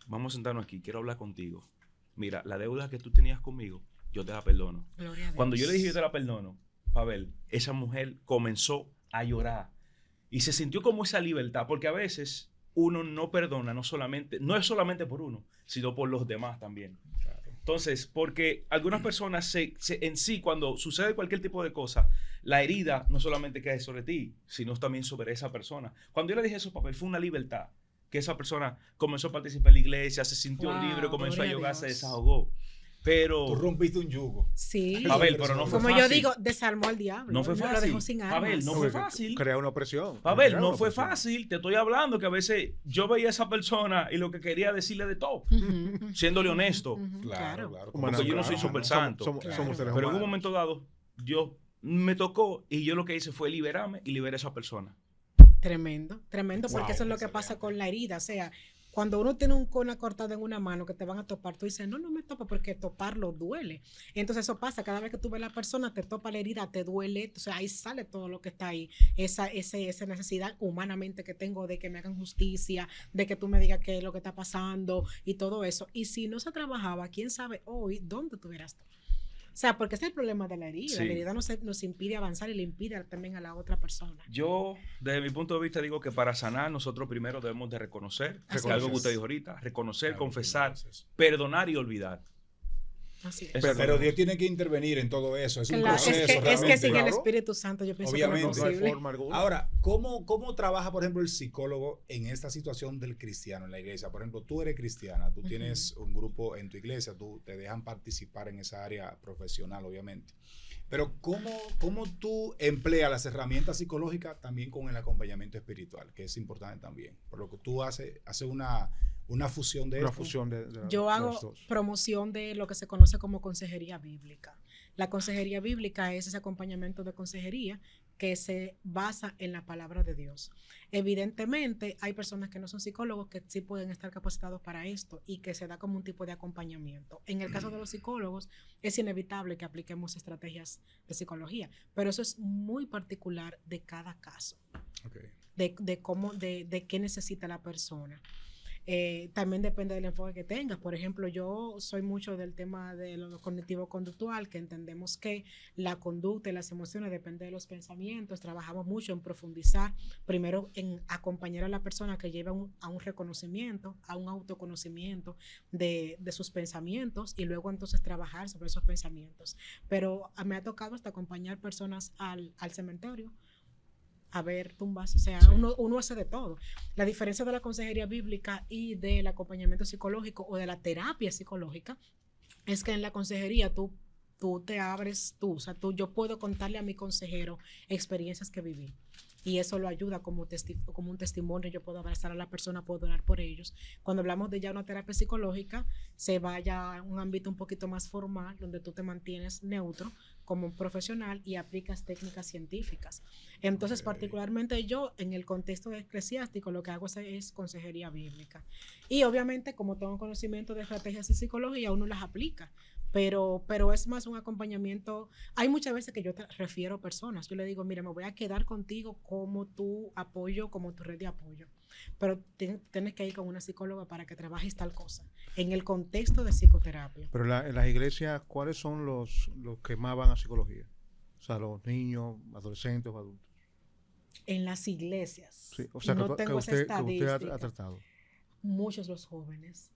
vamos a sentarnos aquí, quiero hablar contigo. Mira, la deuda que tú tenías conmigo, yo te la perdono. Gloria a Dios. Cuando yo le dije yo te la perdono, Pavel, esa mujer comenzó a llorar. Y se sintió como esa libertad, porque a veces uno no perdona, no es solamente por uno, sino por los demás también. Entonces, porque algunas personas en sí, cuando sucede cualquier tipo de cosa, la herida no solamente cae sobre ti, sino también sobre esa persona. Cuando yo le dije eso, Pavel, fue una libertad. Que esa persona comenzó a participar en la iglesia, se sintió libre, comenzó a yogar, se desahogó. Pero... Tú rompiste un yugo. Sí. Pavel, pero no fue Como fácil. yo digo, desarmó al diablo. No fue Lo fácil. dejó sin armas. Pavel, no fue fácil. Crea una opresión. Pavel, Crea no una fue opresión. fácil. Te estoy hablando que a veces yo veía a esa persona y lo que quería decirle de todo, siéndole honesto. Claro. Porque yo no soy súper santo. Somos seres Pero en un humanos. momento dado, yo me tocó y yo lo que hice fue liberarme y liberé a esa persona. Tremendo, tremendo, porque Wow, eso es lo que pasa con la herida. O sea, cuando uno tiene una cortada en una mano que te van a topar, tú dices, no me topa porque toparlo duele. Y entonces eso pasa, cada vez que tú ves a la persona, te topa la herida, te duele, o sea, ahí sale todo lo que está ahí, esa necesidad humanamente que tengo de que me hagan justicia, de que tú me digas qué es lo que está pasando y todo eso. Y si no se trabajaba, quién sabe hoy dónde tuvieras tú. O sea, porque ese es el problema de la herida. Sí. La herida nos impide avanzar y le impide también a la otra persona. Yo, desde mi punto de vista, digo que para sanar, nosotros primero debemos de reconocer, Así que algo es. que usted dijo ahorita, reconocer, Claro, confesar, entonces. perdonar y olvidar. Así es. Eso Pero Dios tiene que intervenir en todo eso. Es un Claro, proceso. es que realmente. sin el Claro. Espíritu Santo yo pienso Obviamente. que No no hay es posible. forma alguna. Ahora, ¿cómo trabaja, por ejemplo, el psicólogo en esta situación del cristiano en la iglesia? Por ejemplo, tú eres cristiana, tú tienes un grupo en tu iglesia, tú te dejan participar en esa área profesional, obviamente. Pero ¿cómo tú empleas las herramientas psicológicas también con el acompañamiento espiritual, que es importante también? Por lo que tú haces una fusión de Una esto. fusión de Yo de hago los dos. promoción de lo que se conoce como consejería bíblica. La consejería bíblica es ese acompañamiento de consejería que se basa en la palabra de Dios. Evidentemente, hay personas que no son psicólogos que sí pueden estar capacitados para esto y que se da como un tipo de acompañamiento. En el caso de los psicólogos, es inevitable que apliquemos estrategias de psicología, pero eso es muy particular de cada caso, Okay. de qué necesita la persona. También depende del enfoque que tengas. Por ejemplo, yo soy mucho del tema de lo cognitivo-conductual, que entendemos que la conducta y las emociones dependen de los pensamientos. Trabajamos mucho en profundizar, primero en acompañar a la persona que lleve a un reconocimiento, a un autoconocimiento de sus pensamientos y luego entonces trabajar sobre esos pensamientos. Pero me ha tocado hasta acompañar personas al cementerio a ver tumbas, o sea, uno hace de todo. La diferencia de la consejería bíblica y del acompañamiento psicológico o de la terapia psicológica es que en la consejería tú te abres o sea, yo puedo contarle a mi consejero experiencias que viví y eso lo ayuda como un testimonio. Yo puedo abrazar a la persona, puedo orar por ellos. Cuando hablamos de ya una terapia psicológica, se vaya a un ámbito un poquito más formal, donde tú te mantienes neutro como un profesional y aplicas técnicas científicas. Entonces, particularmente yo, en el contexto eclesiástico, lo que hago es consejería bíblica. Y obviamente, como tengo conocimiento de estrategias de psicología, uno las aplica. Pero es más un acompañamiento. Hay muchas veces que yo te refiero a personas. Yo le digo, mira, me voy a quedar contigo como tu apoyo, como tu red de apoyo. Pero tienes que ir con una psicóloga para que trabajes tal cosa. En el contexto de psicoterapia. Pero en las iglesias, ¿cuáles son los que más van a psicología? O sea, los niños, adolescentes o adultos. En las iglesias. Sí, o sea, no que tengo esa usted ha estadística. tratado. Muchos los jóvenes.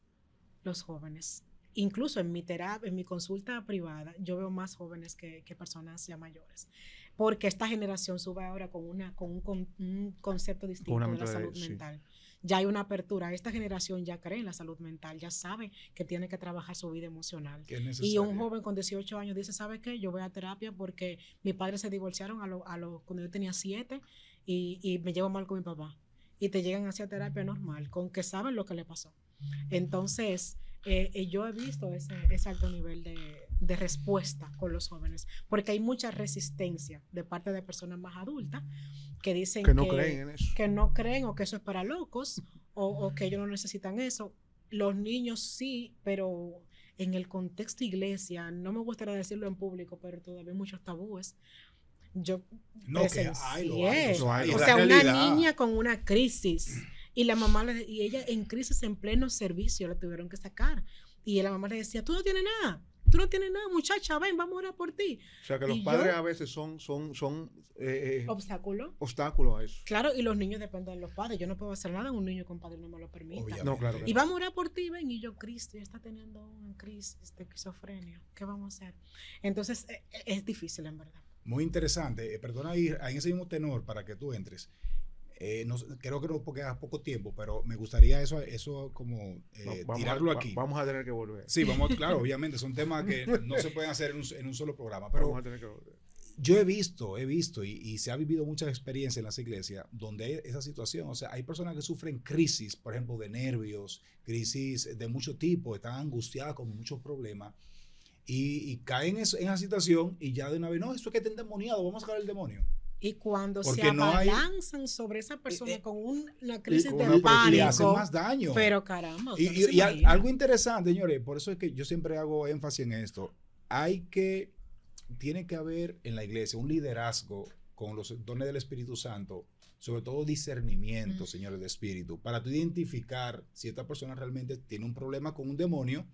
Incluso en mi consulta privada, yo veo más jóvenes que personas ya mayores. Porque esta generación sube ahora con un concepto distinto de la salud mental. Ya hay una apertura. Esta generación ya cree en la salud mental, ya sabe que tiene que trabajar su vida emocional. Y un joven con 18 años dice, ¿sabe qué? Yo voy a terapia porque mis padres se divorciaron cuando yo tenía 7 y me llevo mal con mi papá. Y te llegan hacia terapia normal, con que saben lo que le pasó. Entonces, yo he visto ese alto nivel de respuesta con los jóvenes, porque hay mucha resistencia de parte de personas más adultas que dicen que no creen en eso. Que no creen o que eso es para locos o que ellos no necesitan eso. Los niños sí, pero en el contexto iglesia, no me gustaría decirlo en público, pero todavía hay muchos tabúes. Yo No, que hay, lo hay, lo hay. o es la sea, una realidad. niña con una crisis y la mamá y ella en crisis en pleno servicio la tuvieron que sacar y la mamá le decía, tú no tienes nada, muchacha, ven, vamos a orar por ti. O sea, que los Y padres yo- a veces son Obstáculo. obstáculos a eso. Claro, y los niños dependen de los padres. Yo no puedo hacer nada, un niño que un padre no me lo permita. Obviamente. No, claro que Y no. vamos a orar por ti, ven. Y yo, Cristo, ya está teniendo una crisis de esquizofrenia. ¿Qué vamos a hacer? Entonces, es difícil, en verdad. Muy interesante. Perdona, en ese mismo tenor, para que tú entres. Creo que no porque haga poco tiempo, pero me gustaría eso como tirarlo aquí. Vamos a tener que volver. Sí, claro, obviamente, son temas que no se pueden hacer en un solo programa, pero Vamos a tener que volver. yo he visto y se ha vivido mucha experiencia en las iglesias donde hay esa situación. O sea, hay personas que sufren crisis, por ejemplo, de nervios, crisis de mucho tipo, están angustiadas con muchos problemas y caen en esa situación y ya de una vez, no, esto es que está endemoniado, vamos a sacar el demonio. Y cuando Porque se no hay- abalanzan sobre esa persona con una crisis con de una presión. Le hacen pánico, más daño. pero caramba, Y, usted no se y imagina. algo interesante, señores, por eso es que yo siempre hago énfasis en esto. Tiene que haber en la iglesia un liderazgo con los dones del Espíritu Santo, sobre todo discernimiento, señores, de espíritu, para tú identificar si esta persona realmente tiene un problema con un demonio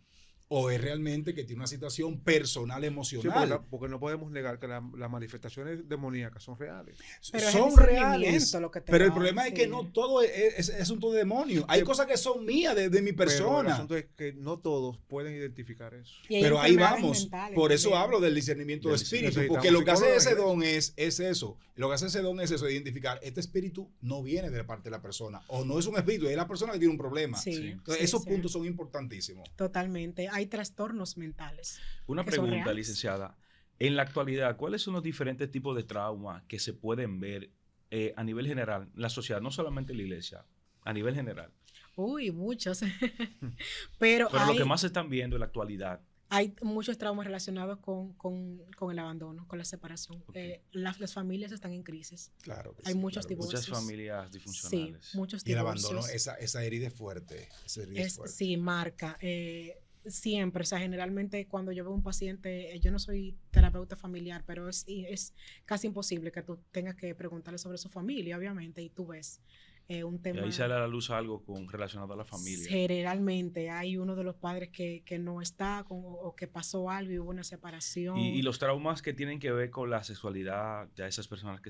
o es realmente que tiene una situación personal, Sí, emocional. porque no podemos negar que las manifestaciones demoníacas son reales. Pero es Son el reales, discernimiento lo que te pero el va a problema es que decir. no todo es asunto de demonio. Hay cosas que son mías, de mi Pero el persona. asunto es que no todos pueden identificar eso. Y hay Pero ahí enfermedades vamos. mentales Por eso también. hablo del discernimiento de Del espíritu. discernimiento. Porque lo que hace ese Psicólogo don es eso. Lo que hace ese don es eso, de identificar. Este espíritu no viene de parte de la persona. O no es un espíritu, es la persona que tiene un problema. Sí, Entonces, sí, esos sí. puntos son importantísimos. Totalmente. Hay trastornos mentales. Una que son pregunta, reales. licenciada. En la actualidad, ¿cuáles son los diferentes tipos de traumas que se pueden ver a nivel general en la sociedad, no solamente en la iglesia, a nivel general? Uy, muchos. Pero Pero lo hay, que más se están viendo en la actualidad. hay muchos traumas relacionados con el abandono, con la separación. Ok. Las familias están en crisis. Claro. que Hay sí, muchos claro que sí. divorcios. Muchas familias Sí, disfuncionales. muchos Y el divorcios. abandono, esa herida es fuerte. Esa herida es fuerte. Sí, marca. Siempre, o sea, generalmente cuando yo veo un paciente, yo no soy terapeuta familiar, pero es casi imposible que tú tengas que preguntarle sobre su familia, obviamente, y tú ves un Y tema. ahí sale a la luz algo relacionado a la familia. Generalmente hay uno de los padres que no está o que pasó algo y hubo una separación. Y los traumas que tienen que ver con la sexualidad, ya esas personas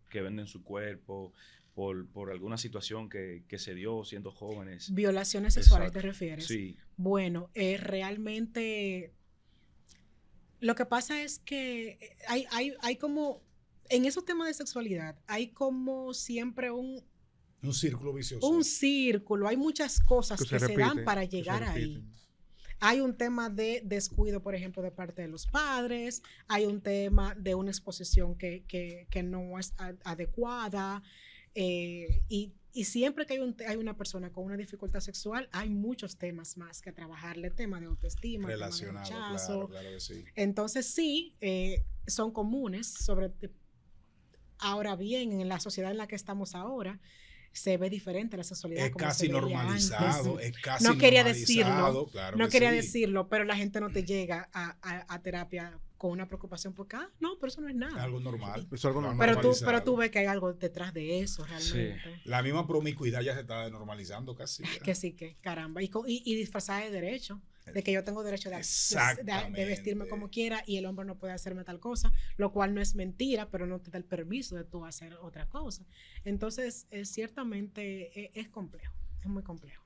que venden su cuerpo por alguna situación que se dio siendo jóvenes. Violaciones sexuales, Exacto. ¿te refieres? Sí. Bueno, realmente lo que pasa es que hay como, en esos temas de sexualidad, hay como siempre un círculo vicioso. círculo, hay muchas cosas Que que se se dan repiten, para que se llegar ahí. repiten. Hay un tema de descuido, por ejemplo, de parte de los padres, hay un tema de una exposición que no es adecuada, y siempre que hay una persona con una dificultad sexual, hay muchos temas más que trabajarle, tema de autoestima, tema de Relacionado, rechazo. claro que sí. Entonces sí, son comunes, ahora bien, en la sociedad en la que estamos ahora, se ve diferente la sexualidad. Es como casi se veía normalizado, antes. es casi No quería normalizado, decirlo, claro no que quería sí. decirlo, pero la gente no te llega a terapia con una preocupación porque, no, pero eso no es Es nada. algo normal. Es algo normal. Pero normalizado. tú ves que hay algo detrás de eso realmente. La misma promiscuidad ya se está normalizando casi. ¿verdad? Que sí, que caramba. Y disfrazada de derecho, de que yo tengo derecho de vestirme como quiera y el hombre no puede hacerme tal cosa, lo cual no es mentira, pero no te da el permiso de tú hacer otra cosa. Entonces, ciertamente es complejo, es muy complejo.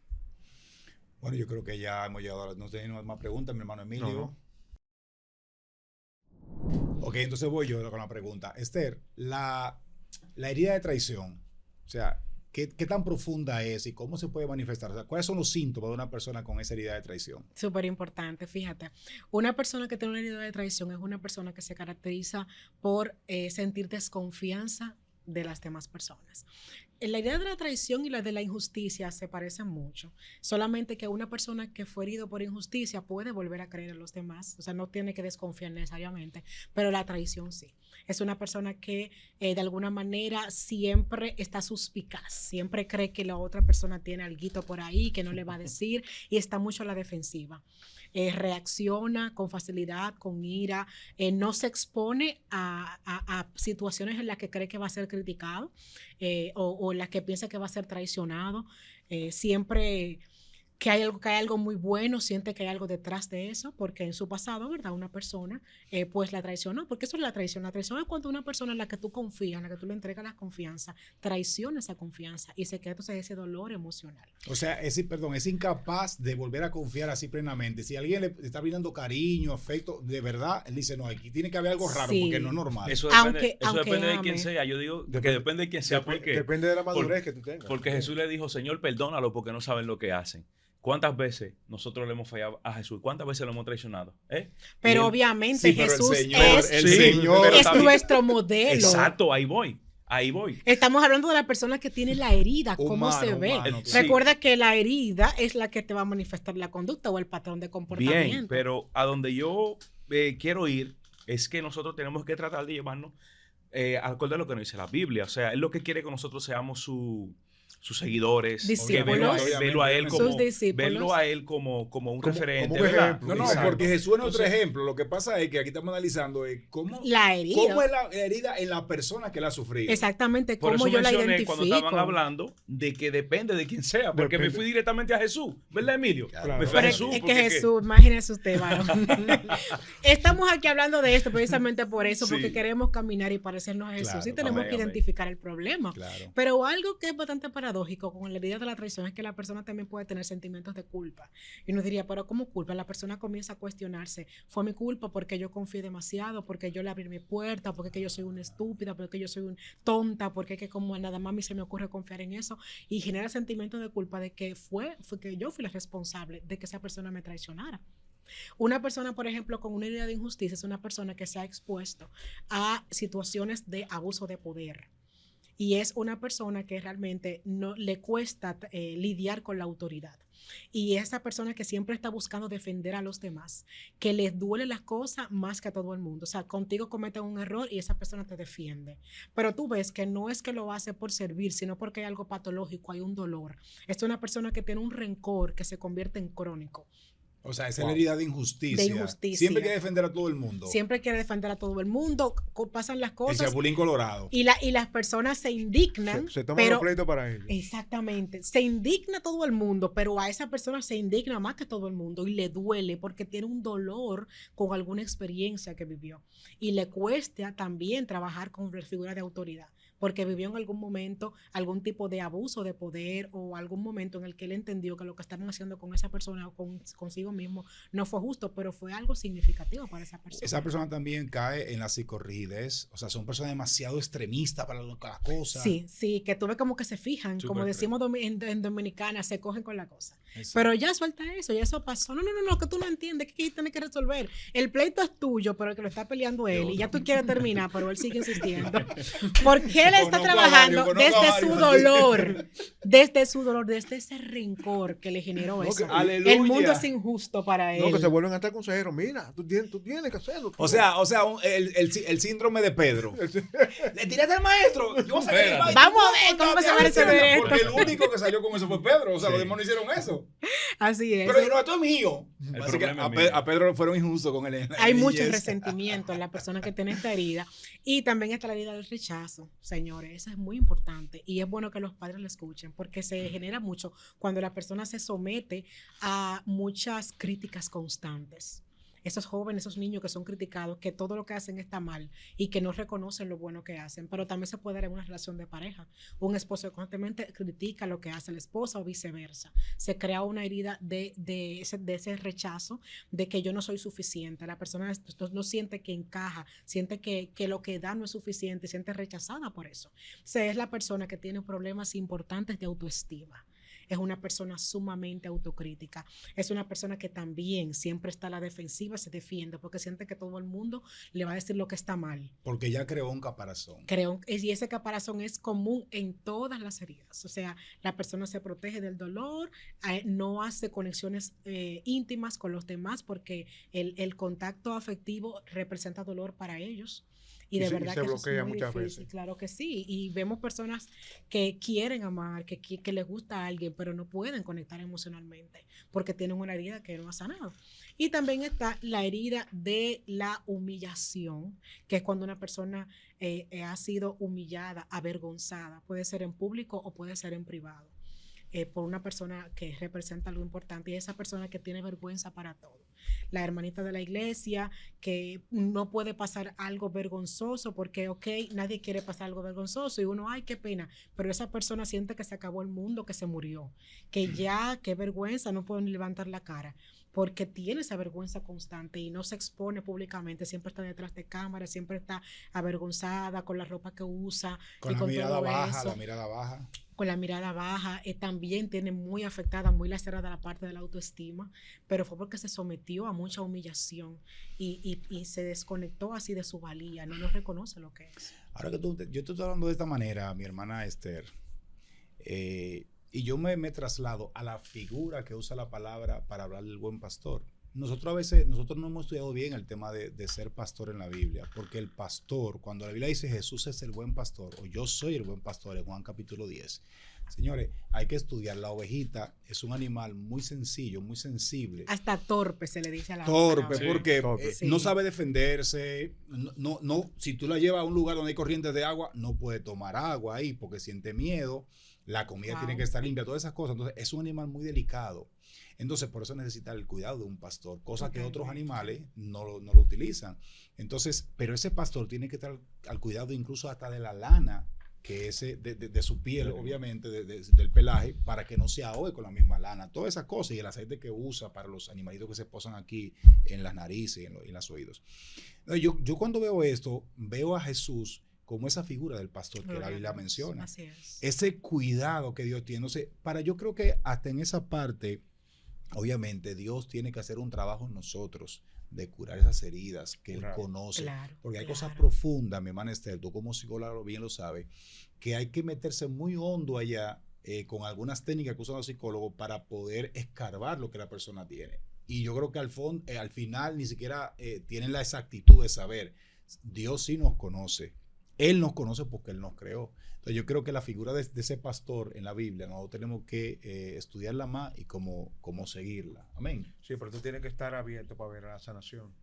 Bueno, yo creo que ya hemos llegado a no tenemos más preguntas, mi hermano Emilio. No. Ok, entonces voy yo con la pregunta. Esther, la herida de traición, o sea, ¿qué tan profunda es y cómo se puede manifestar? O sea, ¿cuáles son los síntomas de una persona con esa herida de traición? Súper importante, fíjate. Una persona que tiene una herida de traición es una persona que se caracteriza por sentir desconfianza de las demás personas. La idea de la traición y la de la injusticia se parecen mucho. Solamente que una persona que fue herido por injusticia puede volver a creer en los demás. O sea, no tiene que desconfiar necesariamente. Pero la traición sí. Es una persona que de alguna manera siempre está suspicaz. Siempre cree que la otra persona tiene alguito por ahí que no le va a decir y está mucho a la defensiva. Reacciona con facilidad, con ira, no se expone a situaciones en las que cree que va a ser criticado o en las que piensa que va a ser traicionado. Siempre que hay algo muy bueno, siente que hay algo detrás de eso, porque en su pasado, ¿verdad? Una persona pues la traicionó, porque eso es la traición. La traición es cuando una persona en la que tú confías, en la que tú le entregas la confianza, traiciona esa confianza y se queda entonces ese dolor emocional. O sea, es incapaz de volver a confiar así plenamente. Si alguien le está brindando cariño, afecto, de verdad, él dice, no, aquí tiene que haber algo raro, Sí. porque no es normal. Eso Aunque depende de ame. quién sea. Yo digo que depende de quién sea. Porque, Depende de la madurez que tú tengas. porque Jesús le dijo, Señor, perdónalo porque no saben lo que hacen. ¿Cuántas veces nosotros le hemos fallado a Jesús? ¿Cuántas veces lo hemos traicionado? Pero Y él- obviamente Sí, pero Jesús el Sí, Señor pero es también- nuestro modelo. Exacto, ahí voy. Estamos hablando de la persona que tiene la herida, cómo se ve. Humano, Sí. Recuerda que la herida es la que te va a manifestar la conducta o el patrón de comportamiento. Bien, pero a donde yo quiero ir es que nosotros tenemos que tratar de llevarnos acorde a lo que nos dice la Biblia. O sea, Él lo que quiere que nosotros seamos sus seguidores, Discípulos. que verlo a Él como, Sus discípulos. verlo a Él como un referente. como un ¿verdad? ejemplo. No, no, Exacto. porque Jesús es nuestro Entonces, ejemplo. Lo que pasa es que aquí estamos analizando cómo, La herida. cómo es la herida en la persona que la ha sufrido. Exactamente, Por cómo eso yo la mencioné identifico. cuando estaban hablando de que depende de quién sea, porque me Depende. fui directamente a Jesús, ¿verdad, Emilio? Claro. Me fui a Pero Jesús. es que porque Jesús, imagínese usted, varón. Estamos aquí hablando de esto precisamente por eso, porque Sí. queremos caminar y parecernos a Jesús. Claro, y tenemos amén, que amén. identificar el problema. Claro. Pero algo que es bastante paradójico con la herida de la traición es que la persona también puede tener sentimientos de culpa. Y uno diría, pero ¿cómo culpa? La persona comienza a cuestionarse. Fue mi culpa porque yo confié demasiado, porque yo le abrí mi puerta, porque es que yo soy una estúpida, porque yo soy una tonta, porque es que como nada más a mí se me ocurre confiar en eso. Y genera sentimientos de culpa de que fue que yo fui la responsable de que esa persona me traicionara. Una persona, por ejemplo, con una herida de injusticia es una persona que se ha expuesto a situaciones de abuso de poder. Y es una persona que realmente no le cuesta lidiar con la autoridad. Y esa persona que siempre está buscando defender a los demás, que les duele las cosas más que a todo el mundo. O sea, contigo cometen un error y esa persona te defiende. Pero tú ves que no es que lo hace por servir, sino porque hay algo patológico, hay un dolor. Es una persona que tiene un rencor que se convierte en crónico. O sea, esa es la herida de injusticia. De injusticia. Siempre quiere defender a todo el mundo. Siempre quiere defender a todo el mundo, pasan las El cosas Chapulín Colorado. y las personas se indignan. Se toman pero los pleitos para ellos. exactamente, se indigna todo el mundo, pero a esa persona se indigna más que todo el mundo y le duele porque tiene un dolor con alguna experiencia que vivió y le cuesta también trabajar con la figura de autoridad porque vivió en algún momento algún tipo de abuso de poder o algún momento en el que él entendió que lo que estaban haciendo con esa persona o consigo mismo no fue justo, pero fue algo significativo para esa persona. Esa persona también cae en la psicorrigidez. O sea, son personas demasiado extremistas para las cosas. Sí, sí, que tú ves como que se fijan, Súper como feo. decimos en Dominicana, se cogen con la cosa. Exacto. Pero ya suelta eso, ya eso pasó. No, que tú no entiendes, que tienes que resolver. El pleito es tuyo, pero el que lo está peleando él, y ya tú quieres terminar, pero él sigue insistiendo. Porque él está Conozco a trabajando varios, conozco a desde su varios. dolor, desde ese rencor que le generó No, eso. que- ¡Aleluya! El mundo es injusto para él. No, que se vuelven hasta consejeros. Mira, tú tienes que hacerlo. O sea, el síndrome de Pedro. Le tiraste al maestro. Yo sé que Espérate. Vamos a ver cómo se va a resolver esto. Porque el único que salió con eso fue Pedro. O sea, los demonios hicieron eso. Así es. Pero no, esto es mío. El Así que problema es a, mío. a Pedro fueron injustos con él. Hay mucho resentimiento en la persona que tiene esta herida y también está la herida del rechazo, señores, eso es muy importante y es bueno que los padres lo escuchen porque se genera mucho cuando la persona se somete a muchas críticas constantes. Esos jóvenes, esos niños que son criticados, que todo lo que hacen está mal y que no reconocen lo bueno que hacen, pero también se puede dar en una relación de pareja. Un esposo constantemente critica lo que hace la esposa o viceversa. Se crea una herida de ese rechazo, de que yo no soy suficiente. La persona no siente que encaja, siente que lo que da no es suficiente, siente rechazada por eso. O sea, es la persona que tiene problemas importantes de autoestima. es una persona sumamente autocrítica, es una persona que también siempre está a la defensiva, se defiende porque siente que todo el mundo le va a decir lo que está mal. Porque ya creó un caparazón. Y ese caparazón es común en todas las heridas. O sea, la persona se protege del dolor, no hace conexiones íntimas con los demás porque el contacto afectivo representa dolor para ellos. Y de verdad se que eso es bloquea muy muchas difícil, veces. claro que sí. Y vemos personas que quieren amar, que les gusta a alguien, pero no pueden conectar emocionalmente porque tienen una herida que no ha sanado. Y también está la herida de la humillación, que es cuando una persona ha sido humillada, avergonzada, puede ser en público o puede ser en privado, por una persona que representa algo importante, y esa persona que tiene vergüenza para todo. La hermanita de la iglesia que no puede pasar algo vergonzoso porque, ok, nadie quiere pasar algo vergonzoso y uno, ay, qué pena, pero esa persona siente que se acabó el mundo, que se murió, que ya, qué vergüenza, no pueden levantar la cara porque tiene esa vergüenza constante y no se expone públicamente, siempre está detrás de cámara, siempre está avergonzada con la ropa que usa Con y la con mirada todo baja, eso. la mirada baja. Con la mirada baja, también tiene muy afectada, muy lacerada la parte de la autoestima, pero fue porque se sometió a mucha humillación y se desconectó así de su valía, no reconoce lo que es. Ahora que yo te estoy hablando de esta manera, mi hermana Esther, y yo me traslado a la figura que usa la palabra para hablar del buen pastor. Nosotros no hemos estudiado bien el tema de ser pastor en la Biblia, porque el pastor, cuando la Biblia dice Jesús es el buen pastor, o yo soy el buen pastor en Juan capítulo 10, señores, hay que estudiar. La ovejita es un animal muy sencillo, muy sensible. Hasta torpe se le dice a la Torpe, oveja. porque Sí. no sabe defenderse, si tú la llevas a un lugar donde hay corrientes de agua, no puede tomar agua ahí porque siente miedo, la comida tiene que estar limpia, todas esas cosas. Entonces es un animal muy delicado. Entonces por eso necesita el cuidado de un pastor, cosa que otros animales no lo utilizan. Entonces, pero ese pastor tiene que estar al cuidado incluso hasta de la lana, que es de su piel, obviamente, del pelaje, para que no se ahogue con la misma lana. Todas esas cosas, y el aceite que usa para los animalitos que se posan aquí en las narices y en los oídos. Yo cuando veo esto, veo a Jesús como esa figura del pastor que la Biblia menciona. Así es. Ese cuidado que Dios tiene. Entonces, yo creo que hasta en esa parte, obviamente, Dios tiene que hacer un trabajo en nosotros de curar esas heridas que Él conoce. Claro, porque hay cosas claro. profundas, mi hermana Esther, tú como psicóloga bien lo sabes, que hay que meterse muy hondo allá con algunas técnicas que usan los psicólogos para poder escarbar lo que la persona tiene. Y yo creo que al final ni siquiera tienen la exactitud de saber. Dios sí nos conoce. Él nos conoce porque Él nos creó. Entonces yo creo que la figura de ese pastor en la Biblia, nosotros tenemos que estudiarla más y cómo seguirla. Amén. Sí, pero tú tienes que estar abierto para ver la sanación.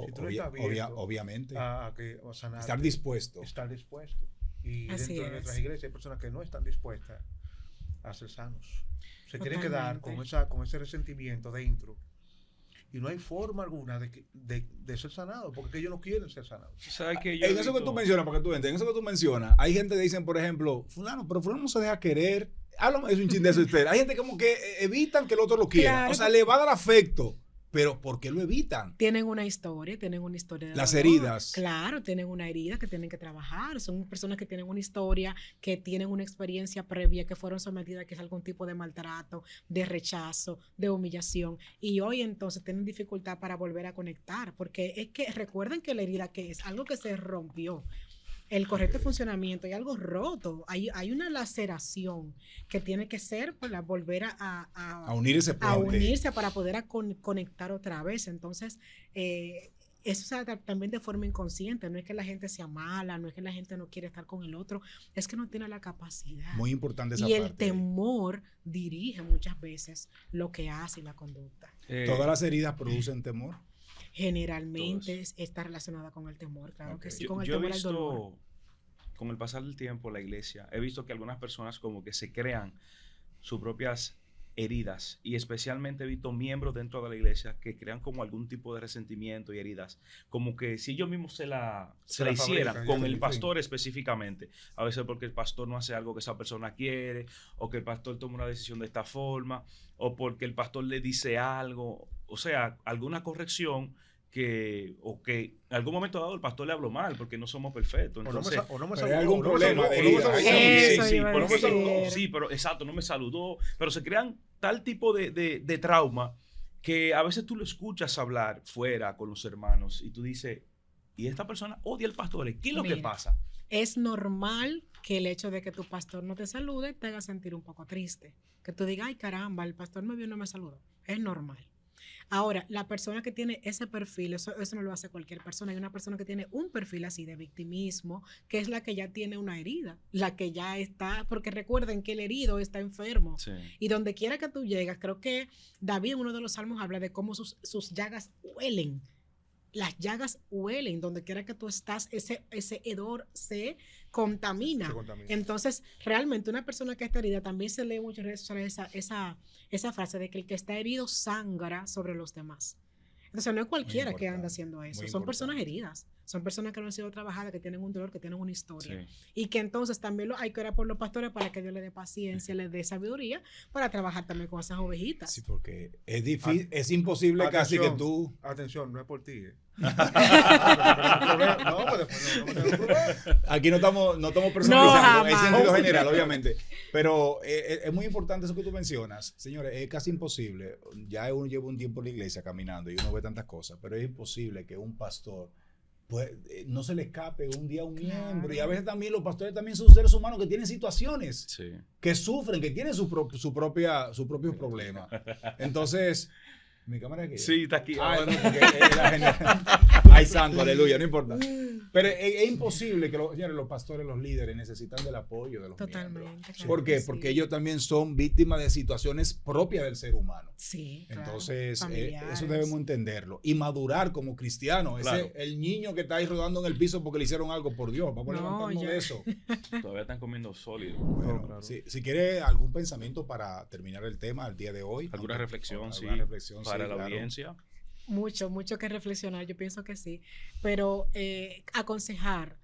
Si tú no estás Obviamente. a sanar, Estar dispuesto. Estar dispuesto. Y Así dentro de nuestras iglesias hay personas que no están dispuestas a ser sanos. Se quieren quedar con ese resentimiento dentro. Y no hay forma alguna de ser sanado, porque ellos no quieren ser sanados. ¿Sabes qué? En eso que tú mencionas, para que tú entiendas, en eso que tú mencionas, hay gente que dicen, por ejemplo, fulano no se deja querer. Háblame de un chin de eso, Esther. Hay gente como que evitan que el otro lo quiera. Claro. O sea, le va a dar afecto. Pero ¿por qué lo evitan? Tienen una historia de Las dolor. heridas. Claro, tienen una herida que tienen que trabajar. Son personas que tienen una historia, que tienen una experiencia previa, que fueron sometidas a algún tipo de maltrato, de rechazo, de humillación. Y hoy entonces tienen dificultad para volver a conectar, porque es que recuerden que la herida que es algo que se rompió. El correcto funcionamiento, hay algo roto, hay una laceración que tiene que ser para volver a unir ese puente. A unirse para poder conectar otra vez. Entonces, eso se da también de forma inconsciente. No es que la gente sea mala, no es que la gente no quiere estar con el otro, es que no tiene la capacidad. Muy importante esa y parte. el temor dirige muchas veces lo que hace y la conducta. Todas las heridas producen temor. Generalmente está relacionada con el temor, claro que sí, con el yo he temor al dolor. visto, con el pasar del tiempo, la iglesia, he visto que algunas personas como que se crean sus propias heridas, y especialmente he visto miembros dentro de la iglesia que crean como algún tipo de resentimiento y heridas, como que si ellos mismos se la hicieran fabrican, con el pastor específicamente, a veces porque el pastor no hace algo que esa persona quiere, o que el pastor toma una decisión de esta forma, o porque el pastor le dice algo, o sea, alguna corrección o que en algún momento dado el pastor le habló mal porque no somos perfectos. Entonces, O no me pero hay saludó, algún o no me problema saludó, de o no me herida. saludó. Eso sí, iba a pero no me decir. saludó. Sí, pero exacto, no me saludó. Pero se crean tal tipo de trauma que a veces tú lo escuchas hablar fuera con los hermanos y tú dices, y esta persona odia al pastor, ¿qué es lo que Mira. pasa? Es normal que el hecho de que tu pastor no te salude te haga sentir un poco triste. Que tú digas, ay caramba, el pastor me vio y no me saludó. Es normal. Ahora, la persona que tiene ese perfil, eso no lo hace cualquier persona. Hay una persona que tiene un perfil así de victimismo, que es la que ya tiene una herida, la que ya está, porque recuerden que el herido está enfermo. Sí. Y donde quiera que tú llegas, creo que David en uno de los salmos habla de cómo sus llagas huelen. Las llagas huelen, donde quiera que tú estás, ese hedor se contamina. Se contamina. Entonces, realmente una persona que está herida, también se lee muchas veces esa frase de que el que está herido sangra sobre los demás. Entonces, no es cualquiera que anda haciendo eso. Son personas heridas, son personas que no han sido trabajadas, que tienen un dolor, que tienen una historia. Sí. Y que entonces también hay que orar por los pastores para que Dios les dé paciencia, les dé sabiduría para trabajar también con esas ovejitas. Sí, porque es difícil, es imposible casi que tú... Atención, no es por ti. Aquí no estamos personalizando, jamás. es sentido general, obviamente. Pero es muy importante eso que tú mencionas. Señores, es casi imposible. Ya uno lleva un tiempo en la iglesia caminando y uno ve tantas cosas, pero es imposible que un pastor pues, no se le escape un día a un miembro. Y a veces también los pastores también son seres humanos que tienen situaciones, Sí. que sufren, que tienen sus propios problemas. Entonces... ¿Mi cámara aquí? Sí, está aquí. Ah, no, porque era genial. Ay, santo, aleluya, no importa. Pero es imposible que señores, los pastores, los líderes necesitan del apoyo de los Totalmente. miembros. Claro ¿Por qué? que sí. Porque ellos también son víctimas de situaciones propias del ser humano. Sí, claro. Entonces, Familiares. eso debemos entenderlo. Y madurar como cristianos. Claro. El niño que está ahí rodando en el piso porque le hicieron algo, por Dios, vamos a No, levantarnos ya. de eso. Todavía están comiendo sólido. Bueno, claro. si quiere algún pensamiento para terminar el tema al día de hoy. ¿Alguna reflexión, sí, reflexión, para sí, la claro. audiencia? Mucho que reflexionar, yo pienso que sí, pero aconsejar,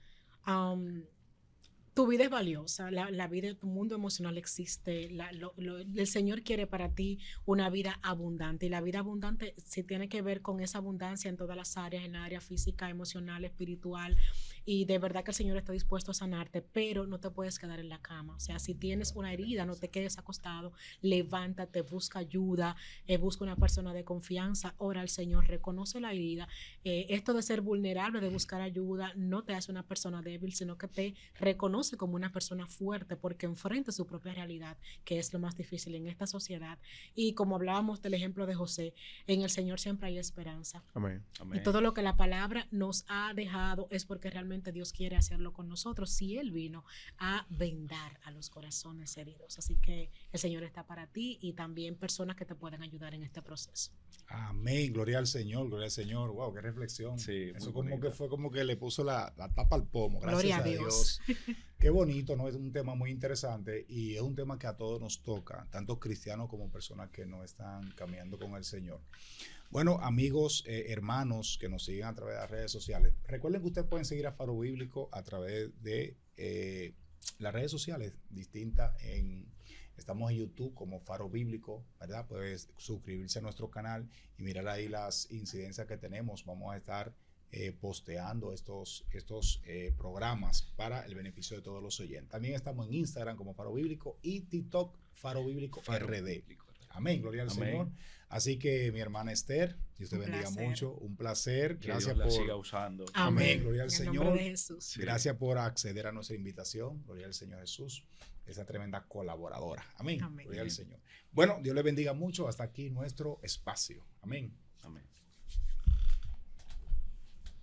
tu vida es valiosa, la vida, tu mundo emocional existe, el Señor quiere para ti una vida abundante y la vida abundante sí tiene que ver con esa abundancia en todas las áreas, en la área física, emocional, espiritual, y de verdad que el Señor está dispuesto a sanarte, pero no te puedes quedar en la cama. O sea, si tienes una herida, no te quedes acostado, levántate, busca ayuda, busca una persona de confianza, ora al Señor, reconoce la herida. Esto de ser vulnerable, de buscar ayuda, no te hace una persona débil, sino que te reconoce como una persona fuerte porque enfrenta su propia realidad, que es lo más difícil en esta sociedad. Y como hablábamos del ejemplo de José, en el Señor siempre hay esperanza. Amén. Amén. Y todo lo que la palabra nos ha dejado es porque realmente Dios quiere hacerlo con nosotros, si Él vino a vendar a los corazones heridos. Así que el Señor está para ti y también personas que te pueden ayudar en este proceso. Amén, gloria al Señor, gloria al Señor. Wow, qué reflexión. Sí, Eso muy como bonito. que fue como que le puso la tapa al pomo. Gracias Gloria a a Dios. Dios. Qué bonito, ¿no? Es un tema muy interesante y es un tema que a todos nos toca, tanto cristianos como personas que no están caminando con el Señor. Bueno, amigos, hermanos que nos siguen a través de las redes sociales, recuerden que ustedes pueden seguir a Faro Bíblico a través de las redes sociales distintas. Estamos en YouTube como Faro Bíblico, ¿verdad? Puedes suscribirse a nuestro canal y mirar ahí las incidencias que tenemos. Vamos a estar posteando estos programas para el beneficio de todos los oyentes. También estamos en Instagram como Faro Bíblico y TikTok Faro Bíblico RD. Amén, gloria al Amén. Señor. Así que mi hermana Esther, Dios te Un bendiga placer. mucho, un placer. Que Gracias Dios la por... siga usando. Amén, gloria al En el Señor. nombre de Jesús. Sí. Gracias por acceder a nuestra invitación. Gloria al Señor Jesús, esa tremenda colaboradora. Amén. Amén. Gloria al Señor. Bueno, Dios le bendiga mucho. Hasta aquí nuestro espacio. Amén. Amén.